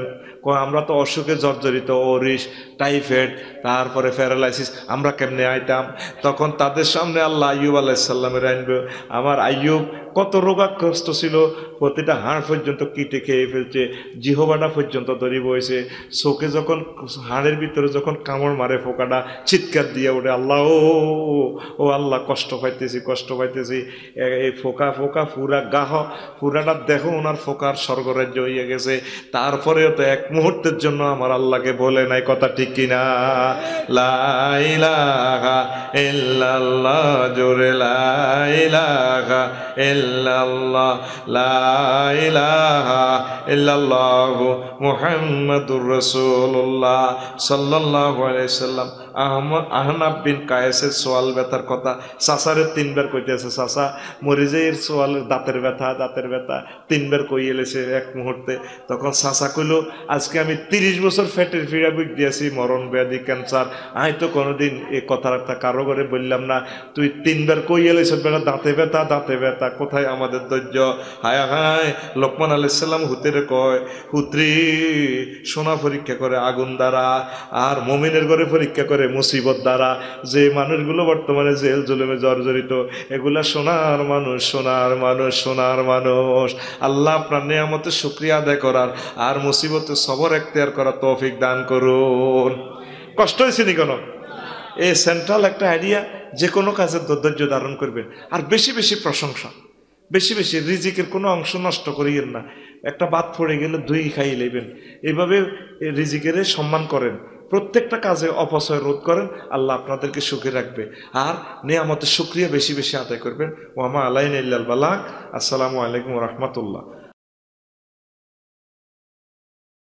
আমরা তো অসুখে জর্জরিত, ওরিস, টাইফয়েড, তারপরে প্যারালাইসিস, আমরা কেমনে আইতাম। তখন তাদের সামনে আল্লাহ আইয়ুব আলাইহিস সালামের আনবে। আমার আইয়ুব কত রোগাগ্রস্ত ছিল, প্রতিটা হাড় পর্যন্ত কিটে খেয়ে ফেলছে, জিহবাটা পর্যন্ত দড়ি বইছে, চোখে যখন হাড়ের ভিতরে যখন কামড় মারে পোকাটা চিৎকার দিয়ে ওঠে আল্লাহ ও আল্লাহ কষ্ট পাইতেছি। এই ফোকা পুরাটা দেখো ওনার ফোকার স্বর্গরাজ্য হইয়া গেছে। তারপরেও তো এক মুহূর্তের জন্য আমার আল্লাহকে বলে নাই, কথা ঠিক কিনা? লা ইলাহা ইল্লাল্লাহ, জোরে লা ইলাহা ইল্লাল্লাহ, লা ইলাহা ইল্লাল্লাহু মুহাম্মাদুর রাসূলুল্লাহ সাল্লাল্লাহু আলাইহি সাল্লাম। আহনাব বিন কায়েসের সোয়াল ব্যথার কথা চাচারে 3 বার কইতেছে, চাচা মরিজের সোয়ালের দাঁতের ব্যথা 3 বার কই এলেছে এক মুহূর্তে। তখন চাচা কইল আজকে আমি 30 বছর ফ্যাটের ফিরা বুক দিয়েছি, মরণ ব্যাধি ক্যান্সার, আমি তো কোনোদিন এই কথাটা কারো করে বললাম না, তুই 3 বার কই এলেছ বেটা দাঁতে ব্যথা, কোথায় আমাদের ধৈর্য? হায় হায়। লোকমান আলাইহিস সালাম হুতেরে কয়, হুত্রি সোনা পরীক্ষা করে আগুন দ্বারা, আর মুমিনের ঘরে পরীক্ষা করে মুসিবত দ্বারা। যে মানুষগুলো বর্তমানে জেল জুলুমে জর্জরিত, এগুলা সোনার মানুষ। আল্লাহ আপনার নিয়ামতের শুকরিয়া আদায় করার আর মুসিবতে সবর এখতিয়ার করার তৌফিক দান করুন। কষ্ট হয়েছে নি কোনো? এই সেন্ট্রাল একটা আইডিয়া, যে কোনো কাজের ধৈর্য ধারণ করবেন। আর বেশি বেশি প্রশংসা, বেশি রিজিকের কোনো অংশ নষ্ট করিয়েন না। একটা বাদ পড়ে গেলে 2 খাই নেবেন। এইভাবে রিজিকের সম্মান করেন, প্রত্যেকটা কাজে অপচয় রোধ করেন, আল্লাহ আপনাদেরকে সুখে রাখবে। আর নিয়ামতের শুকরিয়া বেশি আদায় করবেন। ওয়া মা আলাইনা ইল্লাল বালাগ। আসসালামু আলাইকুম ওয়া রাহমাতুল্লাহ।